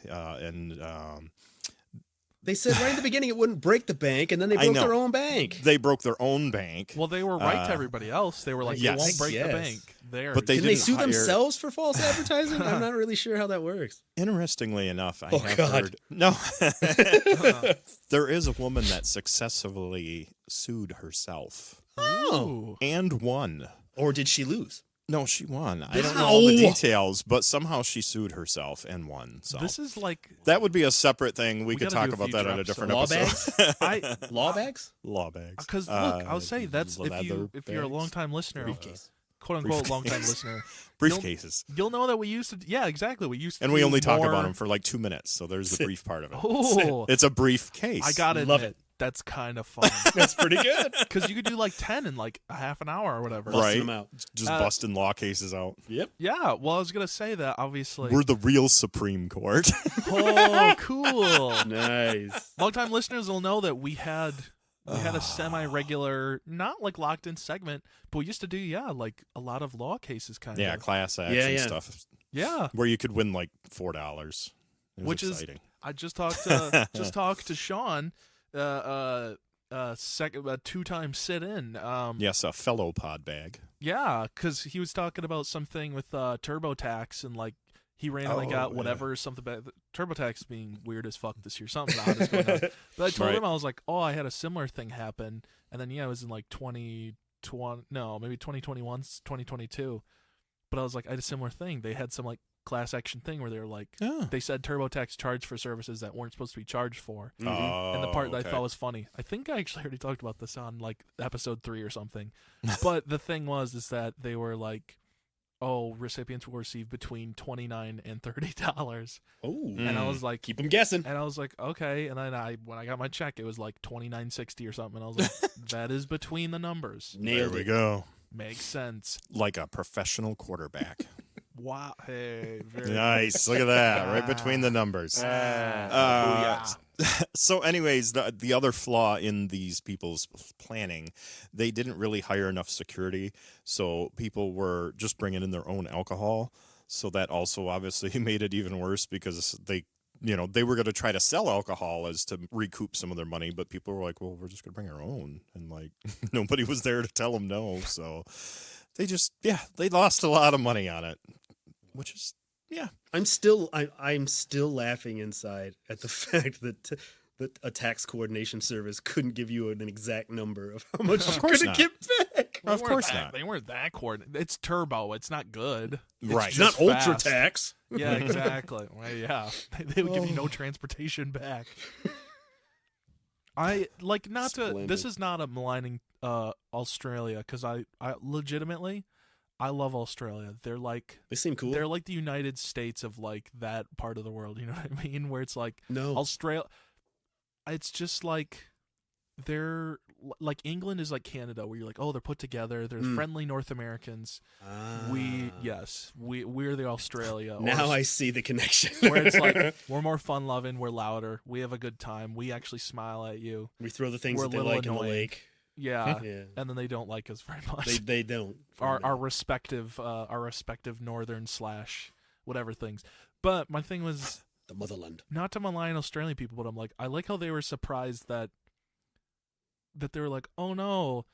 They said right in the beginning it wouldn't break the bank, and then they I broke know. their own bank. They broke their own bank. Well, they were right to everybody else. They were like, yes. it won't break the Yes. bank. There. But they Can they didn't sue hire- themselves for false advertising? I'm not really sure how that works. Interestingly enough, I Oh, have God. heard no. There is a woman that successfully sued herself Ooh. and won. Or did she lose? No, she won. I don't know all the Ow. details, but somehow she sued herself and won. So This is like that would be a separate thing. We could gotta talk do a about that future on a different Law episode. bags? Law bags? Law bags. because look, I'll say that's if you're a bags. longtime listener, Briefcase. quote unquote Briefcase. longtime listener, Briefcases. you'll know that we used to. Yeah, exactly. We used to. And we do only talk more- about them for like 2 minutes. So there's the brief part of it. Oh, It's a brief case. I gotta Love admit, that's kind of fun That's pretty good. because you could do like 10 in like a half an hour or whatever. Right. Busting them out. Just Uh, busting law cases out. Yep. Yeah. Well, I was gonna say that obviously. We're the real Supreme Court. Oh, cool. Nice. Longtime listeners will know that we had a semi-regular, not like locked-in segment, but we used to do like a lot of law cases, kind Yeah, of. class action Yeah, yeah. stuff Yeah. where you could win like $4. It was Which exciting. is, I just talked to Sean, a 2-time sit-in. Yes, a fellow pod bag. Yeah, because he was talking about something with TurboTax and like. He randomly got whatever, something bad. TurboTax being weird as fuck this year. Something odd is going on. But I told Right. him, I was like, oh, I had a similar thing happen. And then, it was in like 2020, no, maybe 2021, 2022. But I was like, I had a similar thing. They had some like class action thing where they were like, Oh. they said TurboTax charged for services that weren't supposed to be charged for. Oh, And the part that I okay. thought was funny, I think I actually already talked about this on like episode 3 or something. But the thing is that they were like, recipients will receive between $29 and $30. Oh, And I was like, keep them guessing. and I was like, okay. And then when I got my check, it was like $29.60 or something. And I was like, that is between the numbers. Nailed There we it. go. Makes sense. Like a professional quarterback. Wow. Hey, very Nice. Look at that. Right between the numbers. So anyways, the other flaw in these people's planning, they didn't really hire enough security. So people were just bringing in their own alcohol. So that also obviously made it even worse because they were going to try to sell alcohol as to recoup some of their money. But people were like, well, we're just going to bring our own. And like nobody was there to tell them no. So they just, they lost a lot of money on it, which is, I'm still laughing inside at the fact that a tax coordination service couldn't give you an exact number of how much you're going to get back. Of course not. They weren't that coordinated. It's turbo. It's not good. Right. It's not just ultra fast. tax. Yeah, exactly. Well, yeah. They would give you no transportation back. This is not a maligning Australia, because I legitimately, I love Australia. They seem cool. They're like the United States of like that part of the world. You know what I mean? Where it's like No. Australia. It's just like they're like England is like Canada, where you're like, oh, they're put together. They're friendly North Americans. We're the Australia. Now I see the connection. Where it's like we're more fun loving, we're louder, we have a good time, we actually smile at you. we throw the things We're that they a little like in the annoying. lake. Yeah. Yeah. And then they don't like us very much. They don't. our respective northern / whatever things. But my thing was The motherland. not to malign Australian people, but I'm like, I like how they were surprised that they were like, oh no,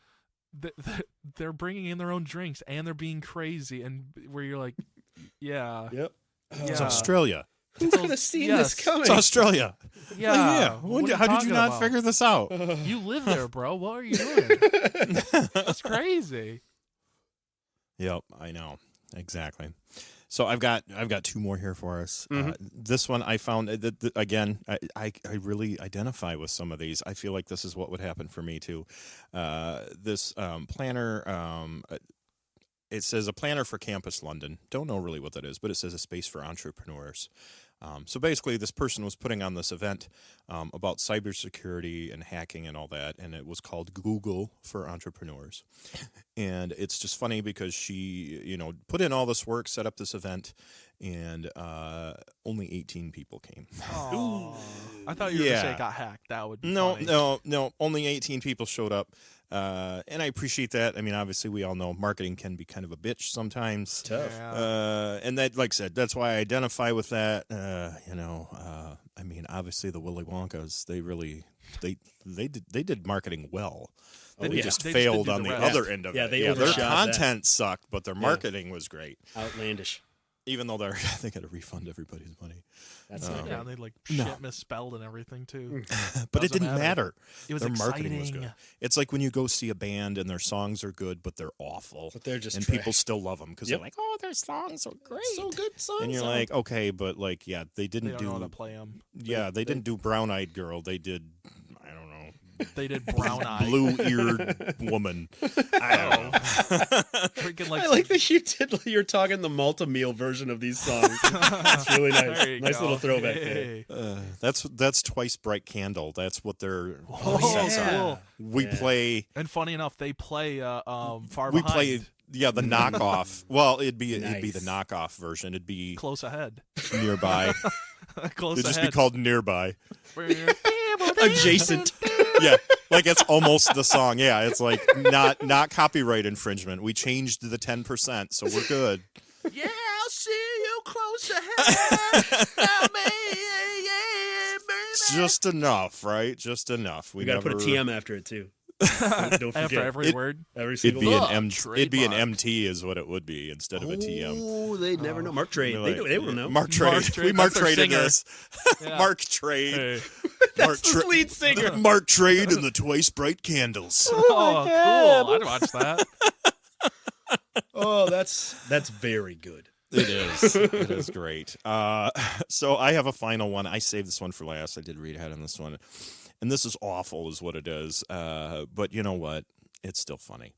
they're bringing in their own drinks and they're being crazy, and where you're like, yeah, Yep. It's Yeah. Australia. Who could have seen this coming? It's Australia. yeah. Well, What are you how did talking you not about? figure this out? You live there, bro. What are you doing? That's crazy. Yep, I know. Exactly. So I've got two more here for us. This one I found that again, I really identify with some of these. I feel like this is what would happen for me too. This planner, it says a planner for Campus London. Don't know really what that is, but it says a space for entrepreneurs. So basically, this person was putting on this event about cybersecurity and hacking and all that, and it was called Google for Entrepreneurs. And it's just funny because she, put in all this work, set up this event, and only 18 people came. I thought you were gonna say Yeah. it got hacked. That would be No, funny. no, only 18 people showed up. And I appreciate that. I mean, obviously, we all know marketing can be kind of a bitch sometimes. Tough. Yeah. And that, like I said, that's why I identify with that. I mean, obviously, the Willy Wonkas, they did marketing well. They yeah. just They just failed didn't on do the the rest. other end of Yeah, it. they Their overshot that. content sucked, but their marketing was great. Outlandish. Even though they got to refund everybody's money. That's not Yeah, good. they like No. shit misspelled and everything too. But it Doesn't didn't matter. It was Their exciting. marketing was good. It's like when you go see a band and their songs are good, but they're awful. But they're just and trash. people still love them because Yep. they're like, oh, their songs are great. So good songs. And you're like, okay, but like, yeah, they They didn't don't know how to do. play them. Yeah, they didn't do Brown Eyed Girl. They did, I don't know, They did Brown Eye. Blue Eared Woman. I don't know. Freaking like I like that you're talking the multi-meal version of these songs. It's really nice. There you Nice go. little throwback there. Hey. That's Twice Bright Candle. That's what their Oh, sets yeah. are. We Yeah. play. And funny enough, they play Far We Behind. play. Yeah, the knockoff. Well, it'd be the Nice. knockoff version. It'd be Close ahead. nearby. Close It'd just ahead. be called Nearby. Adjacent. Yeah, like it's almost the song. Yeah, it's like not copyright infringement. We changed the 10%, so we're good. Yeah, I'll see you close ahead. Now, me, yeah, baby. Just enough, right? Just enough. We got to put a TM after it too. Don't forget. After every word. Every It'd single be one. an it'd be an trademark. MT is what it would be instead of a TM. Oh, they never know. Mark Trade. We're They will know. Mark Trade. Mark Trade, We Mark that's their traded singer. this. Yeah. Mark Trade. Hey. Mark That's the lead singer. Mark Trade and the Twice Bright Candles. Oh, cool. I'd watch that. Oh, that's very good. It is. It is great. So I have a final one. I saved this one for last. I did read ahead on this one. And this is awful is what it is. But you know what? It's still funny.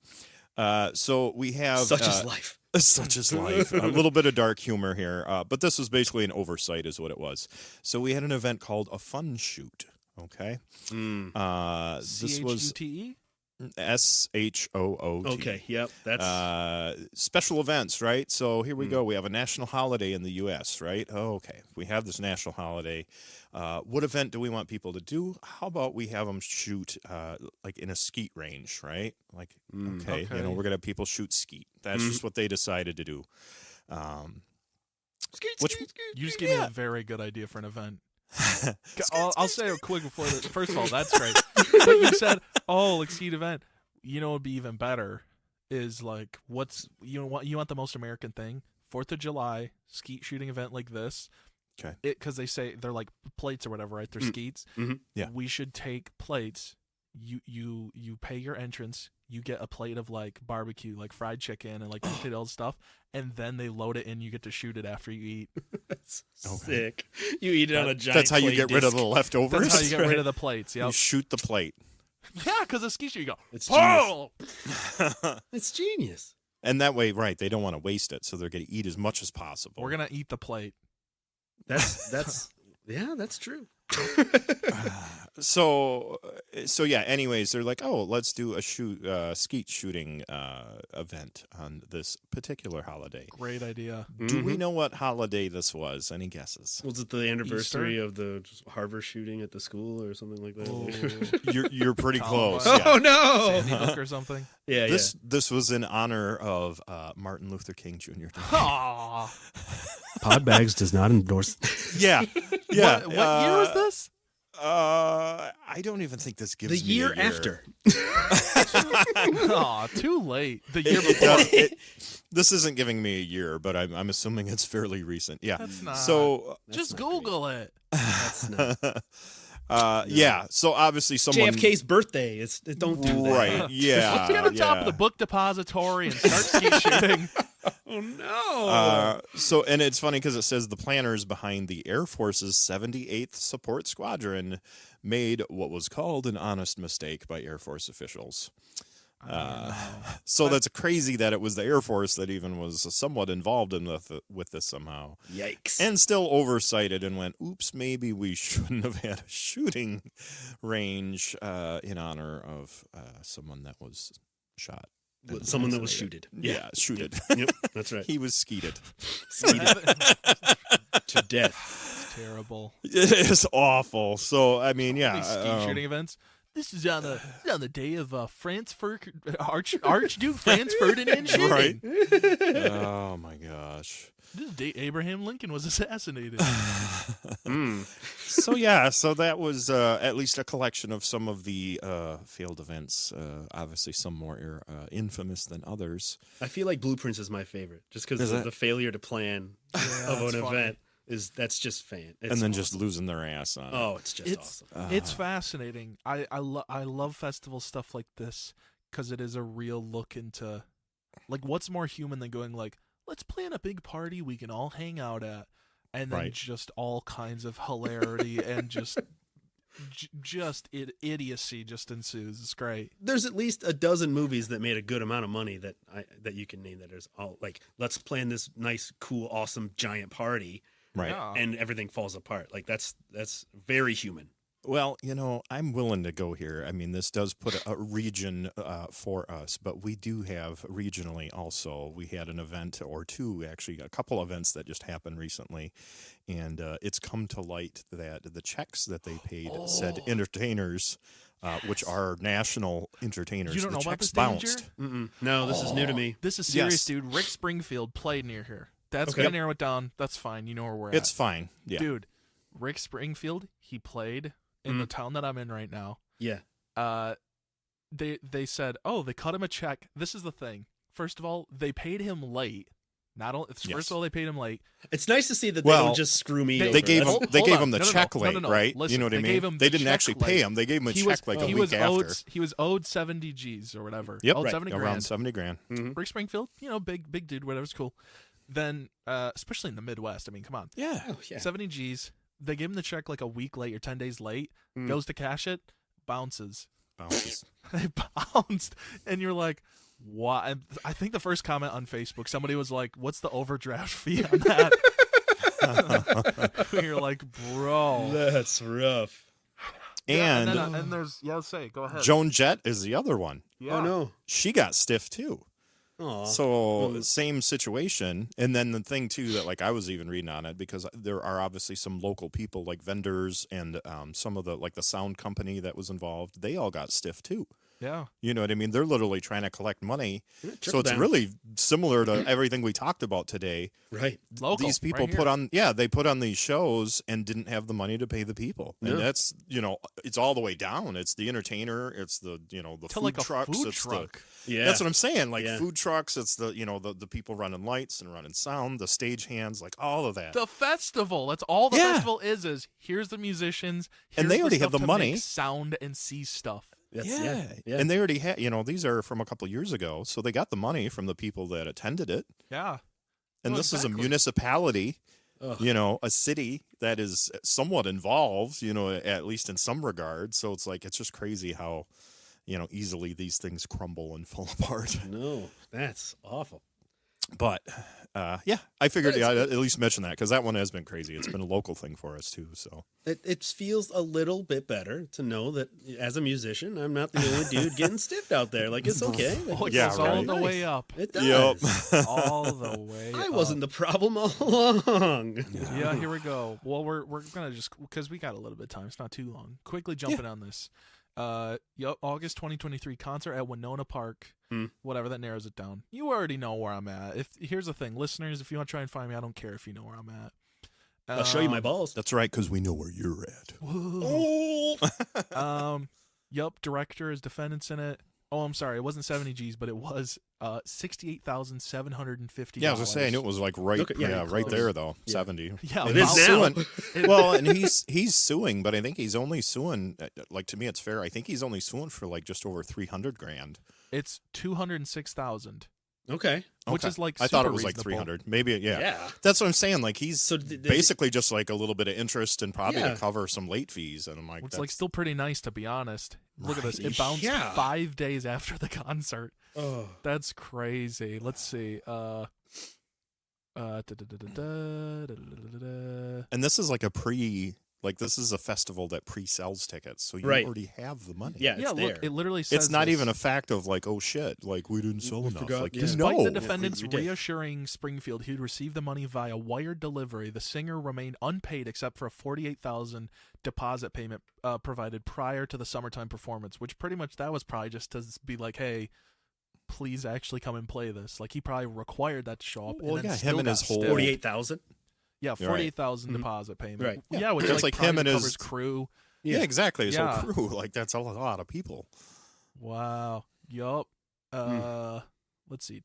So we have Such is life. Such is life. A little bit of dark humor here, but this was basically an oversight, is what it was. So we had an event called a fun shoot. Okay, this was CHUTE? SHOOT. Okay, yep, that's special events, right? So here we go. We have a national holiday in the U.S., right? Oh, okay, we have this national holiday. What event do we want people to do? How about we have them shoot like in a skeet range, right? Like, okay, you know, we're gonna have people shoot skeet. That's just what they decided to do. You just gave me a very good idea for an event. I'll say it quick before that. First of all, that's great. But you said, like skeet event. You know, what would be even better is like, you want the most American thing? 4th of July skeet shooting event like this. Okay. Because they say they're like plates or whatever, right? They're skeets. Yeah. We should take plates. You pay your entrance. You get a plate of like barbecue, like fried chicken and like potato stuff, and then they load it in. You get to shoot it after you eat. That's sick. You eat it on a giant. That's how you plate get rid of the leftovers. That's how you get rid of the plates. Yep. You shoot the plate. Yeah, because a ski shoot, you go. It's oh! It's genius. And that way, right, they don't want to waste it, so they're going to eat as much as possible. We're gonna eat the plate. That's yeah, that's true. So yeah. Anyways, they're like, oh, let's do a skeet shooting event on this particular holiday. Great idea. Do we know what holiday this was? Any guesses? Was it the anniversary of the Harvard shooting at the school or something like that? Oh. You're pretty close. Columbine. Yeah. Oh no! Sandy Hook or something. Yeah, This was in honor of Martin Luther King Jr. Aw. Podbags does not endorse. Yeah. Yeah. What year was this? I don't even think this gives The me year a year after. Aw, too late. The year before. This isn't giving me a year, but I'm assuming it's fairly recent. Yeah. That's not. So Just Google it. That's not. yeah. So obviously someone JFK's birthday. Don't do that. right. Yeah. Let's get on top of the book depository and start skeet shooting. Oh no! So, and it's funny because it says the planners behind the Air Force's 78th Support Squadron made what was called an honest mistake by Air Force officials. So that's crazy that it was the Air Force that even was somewhat involved in with this somehow. Yikes! And still oversighted and went, oops, maybe we shouldn't have had a shooting range in honor of someone that was shot. Someone that was shooted. Yeah, shooted. Yep, that's right. He was skeeted. To death. It's terrible. It is awful. So I mean, yeah, These skeet shooting events. This is on the day of Archduke Franz Ferdinand shooting. Right. Oh my gosh. This day Abraham Lincoln was assassinated. So yeah, so that was at least a collection of some of the failed events. Obviously, some more infamous than others. I feel like Blueprints is my favorite, just because of the failure to plan of an event. That's just fan. It's And then awesome. just losing their ass on it. Oh, it's just awesome. It's fascinating. I love festival stuff like this because it is a real look into, like, what's more human than going like, let's plan a big party we can all hang out at, and then just all kinds of hilarity and just idiocy just ensues. It's great. There's at least a dozen movies that made a good amount of money that you can name that is all like, let's plan this nice, cool, awesome, giant party. Right. Yeah. And everything falls apart. Like that's very human. Well, you know, I'm willing to go here. I mean, this does put a region for us, but we do have regionally also. We had an event or two, actually, a couple events that just happened recently, and it's come to light that the checks that they paid said entertainers, which are national entertainers, You don't the know about checks this, Danger? bounced. No, this is new to me. This is serious, Yes. dude. Rick Springfield played near here. That's Okay. gonna narrow it down. That's fine. You know where we're It's at. fine. Yeah. Dude, Rick Springfield, he played in the town that I'm in right now. Yeah. They said, oh, they cut him a check. This is the thing. First of all, they paid him late. First of all, they paid him late. It's nice to see that they Well, don't just screw me over. They gave That's- him. They hold gave on. him the No, no, check no, late, no, no. right? Listen, you know what I they mean? gave him They the didn't check actually late. pay him. They gave him a check like a week after. He was owed 70 G's or whatever. Yep, owed right. 70 around grand. 70 grand. Rick Springfield, big dude, whatever's cool. Then, especially in the Midwest, I mean, come on. Yeah. Oh, yeah. 70 G's. They give him the check like a week late or 10 days late. Goes to cash it, bounces. Bounces. They bounced. And you're like, Why? I think the first comment on Facebook, somebody was like, "What's the overdraft fee on that?" You're like, "Bro, That's rough. And, and there's go ahead. Joan Jett is the other one. Yeah. Oh no. She got stiffed too. Aw. So same situation. And then the thing too that like I was even reading on it because there are obviously some local people like vendors and some of the like the sound company that was involved. They all got stiffed too. Yeah. You know what I mean? They're literally trying to collect money. Yeah, So trickle it's down. really similar to everything we talked about today. Right. Local. These people right here. they put on these shows and didn't have the money to pay the people. And Yeah. that's, it's all the way down. It's the entertainer, it's the, the to food like a trucks, food it's truck. Yeah. That's what I'm saying. Like Yeah. food trucks, it's the, the people running lights and running sound, the stage hands, like all of that. The festival. That's all the Yeah. festival is here's the musicians, And here's they already stuff have the to money. make sound and see stuff. Yeah. And they already had, these are from a couple years ago. So they got the money from the people that attended it. Yeah. And Well, this is a exactly. municipality, Ugh. a city that is somewhat involved, at least in some regard. So it's like, it's just crazy how, easily these things crumble and fall apart. No, that's awful. But, I figured But it's- I'd at least mention that because that one has been crazy. It's been a local thing for us too. So It feels a little bit better to know that as a musician, I'm not the only dude getting stiffed out there. Like, it's okay. Like, Oh, it Yeah, goes right. all the way up. It does. Yep. All the way I up. wasn't the problem all along. Yeah, here we go. Well, we're gonna just because we got a little bit of time. It's not too long. Quickly jumping on this. August 2023 concert at Winona Park. Whatever, that narrows it down. You already know where I'm at. Here's the thing, listeners, if you want to try and find me, I don't care if you know where I'm at. I'll show you my balls. that's right, because we know where you're at. Director is defendants in it. Oh, I'm sorry, it wasn't 70 G's, but it was $68,750. Yeah, I was just saying it was like right, Okay, yeah, right close. there though, Yeah. 70. Yeah, And It he's is now. suing. Well, and he's suing, but I think he's only suing. Like to me, it's fair. I think he's only suing for like just over $300,000. It's 206,000, Okay. which Okay. is like I thought it super was like reasonable. 300. Maybe yeah. Yeah. That's what I'm saying. Like he's So does basically just like a little bit of interest and probably Yeah. to cover some late fees. And I'm like, It's like still pretty nice, to be honest. Look at this. Right. It bounced Yeah. 5 days after the concert. Oh. That's crazy. Let's see. and this is like this is a festival that pre-sells tickets, so you Right. already have the money. Yeah, it's yeah, there. look, it literally says It's not this. even a fact of like, oh shit, like we didn't sell We enough. forgot, Like, yeah. Despite no, the defendants we did. reassuring Springfield he'd receive the money via wired delivery, the singer remained unpaid except for a $48,000 deposit payment provided prior to the summertime performance, which pretty much that was probably just to be like, hey, please actually come and play this. Like he probably required that to show up. Well, and then yeah, still him and got his whole- stiffed. 48,000. Yeah, Right. 48,000 Mhm. deposit payment. Right. Yeah, which It's like like him probably and covers his- crew. yeah, exactly. His Yeah. whole crew, like that's a lot of people. Wow. Yup. Let's see.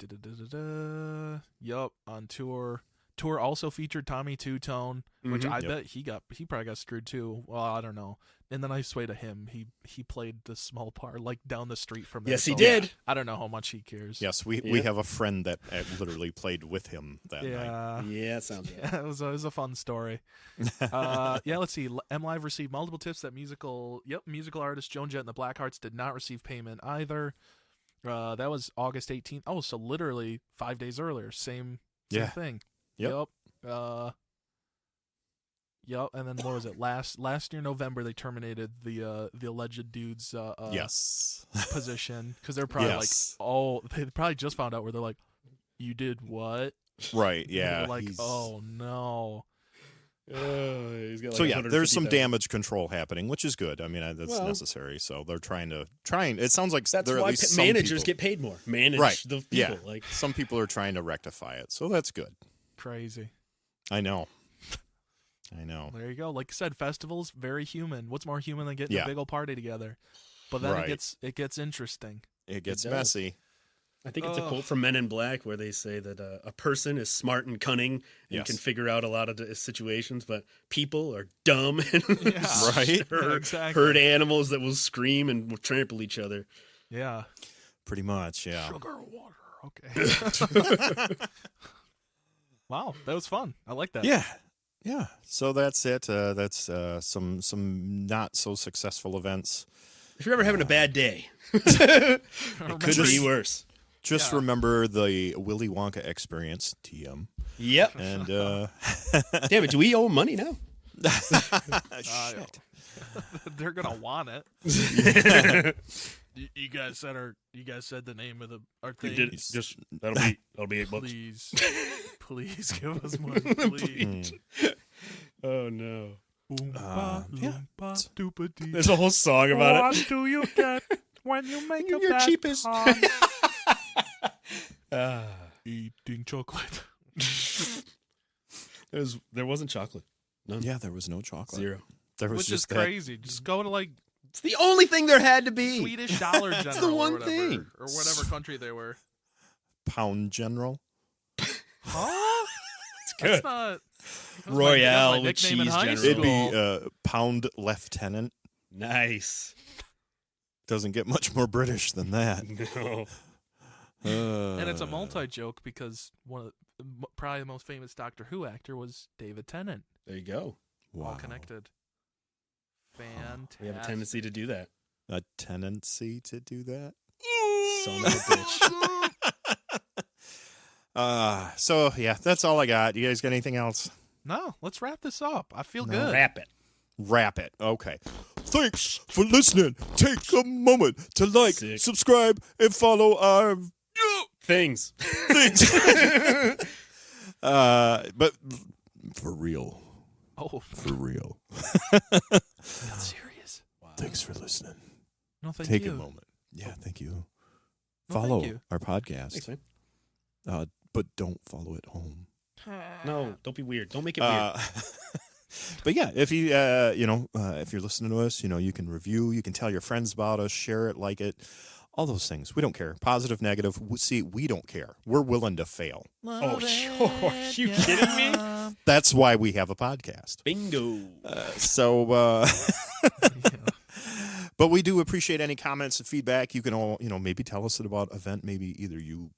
Yup. On tour. Tour also featured Tommy Two Tone, which Mhm. I Yep. bet he probably got screwed too. Well, I don't know. And then I sway to him. He played the small part like down the street from there. Yes, he so did. I don't know how much he cares. Yes, we Yeah. have a friend that literally played with him that night. Yeah. Yeah, it sounds right. Yeah, it was a fun story. Yeah, let's see. M Live received multiple tips that musical artist Joan Jett and the Blackhearts did not receive payment either. That was August 18th. Oh, so literally 5 days earlier. Same Yeah. thing. Yep. Yep. And then what was it? Last year November they terminated the alleged dude's Yes. position because they're probably Yes. like, oh, they probably just found out where they're like, you did what? Right. And Yeah. they're like, he's- oh no. He's got like So yeah, there's some 150,000. damage control happening, which is good. I mean, that's Well- necessary. So they're trying. It sounds like That's there are at why least some managers people- get paid more. Manage Right. the people. Yeah. Like, Some people are trying to rectify it, so that's good. Crazy. I know. I know. There you go. Like I said, festivals very human. What's more human than getting Yeah. a big old party together? But then Right. it gets interesting. It gets does. messy. I think it's a Ugh. quote from Men in Black where they say that a person is smart and cunning and Yes. can figure out a lot of situations, but people are dumb and Yeah. Right? Exactly. herd animals that will scream and will trample each other. Yeah. Pretty much. Yeah. Sugar water. Okay. Wow, that was fun. I like that. Yeah. Yeah. So that's it. That's some not so successful events. If you're ever having a bad day, it could Remember- be worse. Just Yeah. remember the Willy Wonka experience, TM. Yep. And Damn it, do we owe money now? shit. They're gonna want it. You guys said the name of our thing. That'll be $8. Please, please give us money, please. Oh no. Yeah. There's a whole song about What do you get when you make a You're bad cheapest. pun? it. Eating chocolate. There wasn't chocolate. None. Yeah, there was no chocolate. 0. There was Which is just that crazy. Just go to like It's the only thing there had to be. Swedish Dollar General the one or whatever, thing. or whatever country they were. Pound General. Huh? It's That's good. not Royale that's my with nickname in cheese high general. It'd school. be Pound Lieutenant. Nice. Doesn't get much more British than that. No. And it's a multi-joke because probably the most famous Doctor Who actor was David Tennant. There you go. All connected. Fantastic. We have a tendency to do that. A tendency to do that. Son of a bitch. So yeah, that's all I got. You guys got anything else? No, let's wrap this up. I feel No. good. Wrap it. Wrap it. Okay. Thanks for listening. Take a moment to like, Sick. subscribe, and follow our Things. things. But for real. Oh, For real. that's serious. Wow. Thanks for listening. No, thank Take you. a moment. Yeah, thank you. No, Follow thank you. our podcast. Thanks, man. But don't follow it home. No, don't be weird. Don't make it weird. But yeah, if you if you're listening to us, you can review, you can tell your friends about us, share it, like it, all those things. We don't care. Positive, negative. See, we don't care. We're willing to fail. Oh, sure. Are you kidding me? That's why we have a podcast. Bingo. But we do appreciate any comments and feedback. You can all, maybe tell us about an event maybe either you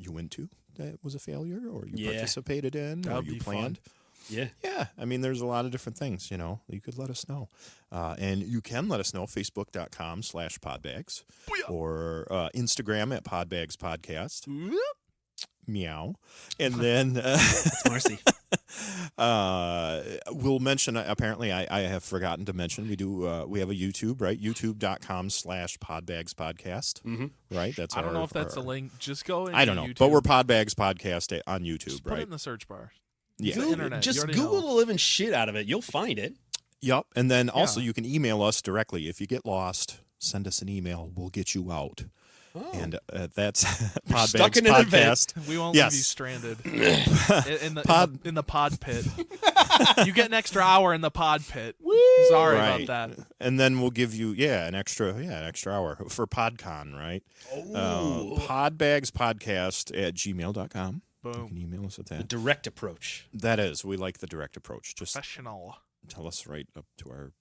went to that was a failure, or you participated in, That or would you be planned. fun. Yeah. Yeah, I mean, there's a lot of different things, you could let us know. And you can let us know, facebook.com/podbags, or Instagram at Podbags Podcast. Meow. And then It's Marcy. we'll mention, apparently I have forgotten to mention, we have a YouTube, right? youtube.com/Podbags Podcast. Mm-hmm. Right? That's I don't know if that's a link. Just go into I don't know, YouTube. but we're Podbags Podcast on YouTube, Just put right? it in the search bar. Yeah. the internet. You Just already Google know. the living shit out of it. You'll find it. Yep. And then also you can email us directly. If you get lost, send us an email. We'll get you out. Oh. And that's You're Podbags stuck in an Podcast. We won't Yes. leave you stranded in the pod pit. You get an extra hour in the pod pit. Sorry Right. about that. And then we'll give you an extra hour for PodCon, right? Podbagspodcast@gmail.com. You Boom. can email us at The that. direct approach. That is, we like the direct approach. Just Professional. tell us right up to our,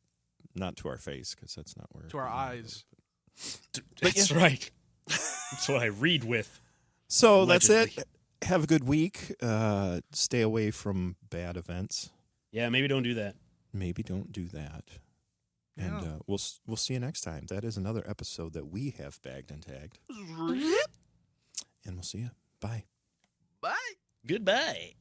not to our face, because that's not where. To our eyes. That's right. That's what I read with. So that's Allegedly. it. Have a good week. Stay away from bad events. Yeah, maybe don't do that. Maybe don't do that. And Yeah. we'll see you next time. That is another episode that we have bagged and tagged. And we'll see you. Bye. Bye. Goodbye.